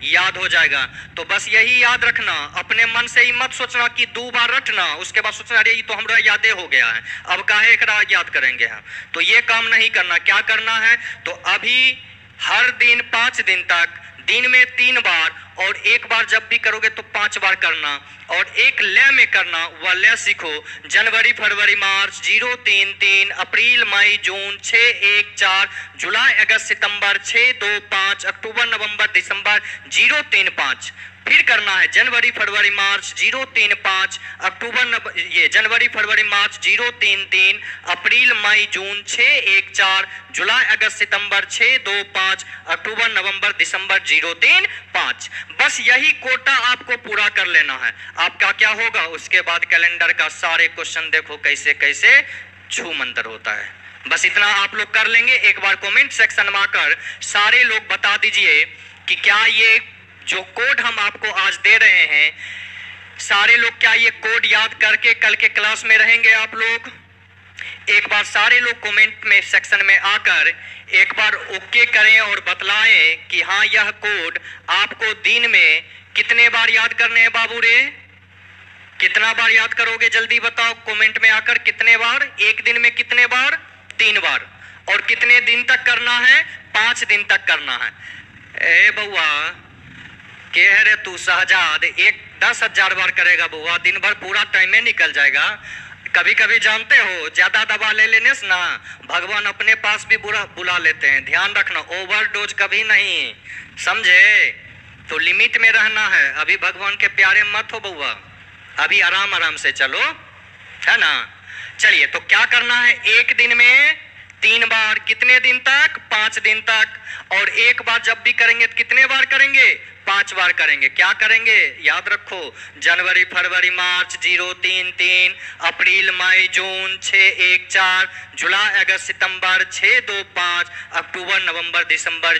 याद हो जाएगा। तो बस यही याद रखना, अपने मन से ही मत सोचना कि 2 बार रटना उसके बाद सोचना अरे ये तो हमरा यादे हो गया है, अब काहे एकरा याद करेंगे हम। तो ये काम नहीं करना। क्या करना है, तो अभी हर दिन 5 दिन तक, दिन में 3 बार और एक बार जब भी करोगे तो 5 बार करना, और एक लय में करना। वह लय सीखो, जनवरी फरवरी मार्च 033, अप्रैल मई जून 614, जुलाई अगस्त सितंबर 625, अक्टूबर नवंबर दिसंबर 035। फिर करना है जनवरी फरवरी मार्च 035, ये जनवरी फरवरी मार्च 033, अप्रैल मई जून 614, जुलाई अगस्त सितंबर 625, अक्टूबर नवंबर दिसंबर 035। बस यही कोटा आपको पूरा कर लेना है। आपका क्या होगा, उसके बाद कैलेंडर का सारे क्वेश्चन देखो कैसे कैसे छू मंतर होता है। बस इतना आप लोग कर लेंगे। एक बार कमेंट सेक्शन में आकर सारे लोग बता दीजिए कि क्या ये जो कोड हम आपको आज दे रहे हैं, सारे लोग क्या ये कोड याद करके कल के क्लास में रहेंगे आप लोग। एक बार सारे लोग कमेंट में सेक्शन में आकर एक बार ओके करें और बतलाएं कि हाँ यह कोड आपको दिन में कितने बार याद करने हैं बाबू रे। कितना बार याद करोगे जल्दी बताओ कमेंट में आकर, कितने बार, एक दिन में कितने बार, 3 बार। और कितने दिन तक करना है, 5 दिन तक करना है। ए बउआ कह रहे तू शहजाद 10,000 बार करेगा बउआ, दिन भर पूरा टाइम में निकल जाएगा। कभी कभी जानते हो ज्यादा दवा ले लेने से ना भगवान अपने पास भी बुला लेते हैं। ध्यान रखना, ओवरडोज कभी नहीं, समझे। तो लिमिट में रहना है। अभी भगवान के प्यारे मत हो बउआ, अभी आराम आराम से चलो, है ना। चलिए, तो क्या करना है, एक दिन में 3 बार, कितने दिन तक, 5 दिन तक। और एक बार जब भी करेंगे तो कितने बार करेंगे, 5 बार करेंगे। क्या करेंगे, याद रखो, जनवरी फरवरी मार्च 033, अप्रैल मई जून 614, जुलाई अगस्त सितंबर 625, अक्टूबर नवंबर दिसंबर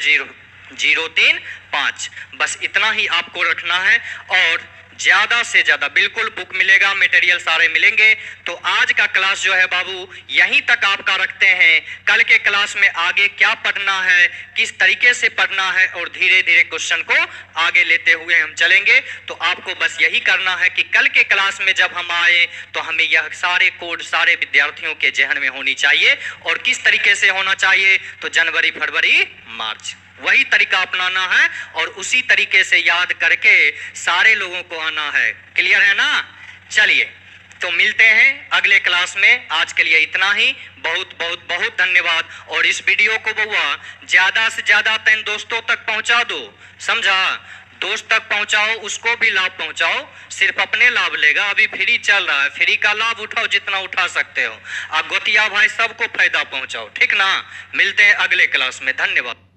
035। बस इतना ही आपको रखना है। और ज्यादा से ज्यादा बिल्कुल बुक मिलेगा, मटेरियल सारे मिलेंगे। तो आज का क्लास जो है बाबू यहीं तक आपका रखते हैं। कल के क्लास में आगे क्या पढ़ना है, किस तरीके से पढ़ना है, और धीरे धीरे क्वेश्चन को आगे लेते हुए हम चलेंगे। तो आपको बस यही करना है कि कल के क्लास में जब हम आए तो हमें यह सारे कोड सारे विद्यार्थियों के जहन में होनी चाहिए। और किस तरीके से होना चाहिए, तो जनवरी फरवरी मार्च वही तरीका अपनाना है और उसी तरीके से याद करके सारे लोगों को आना है। क्लियर है ना। चलिए, तो मिलते हैं अगले क्लास में। आज के लिए इतना ही। बहुत बहुत बहुत धन्यवाद। और इस वीडियो को बउआ ज्यादा से ज्यादा तेन दोस्तों तक पहुंचा दो, समझा। दोस्त तक पहुंचाओ, उसको भी लाभ पहुंचाओ। सिर्फ अपने लाभ लेगा, अभी फ्री चल रहा है, फ्री का लाभ उठाओ जितना उठा सकते हो। आप गोतिया भाई सबको फायदा पहुंचाओ, ठीक ना। मिलते हैं अगले क्लास में। धन्यवाद।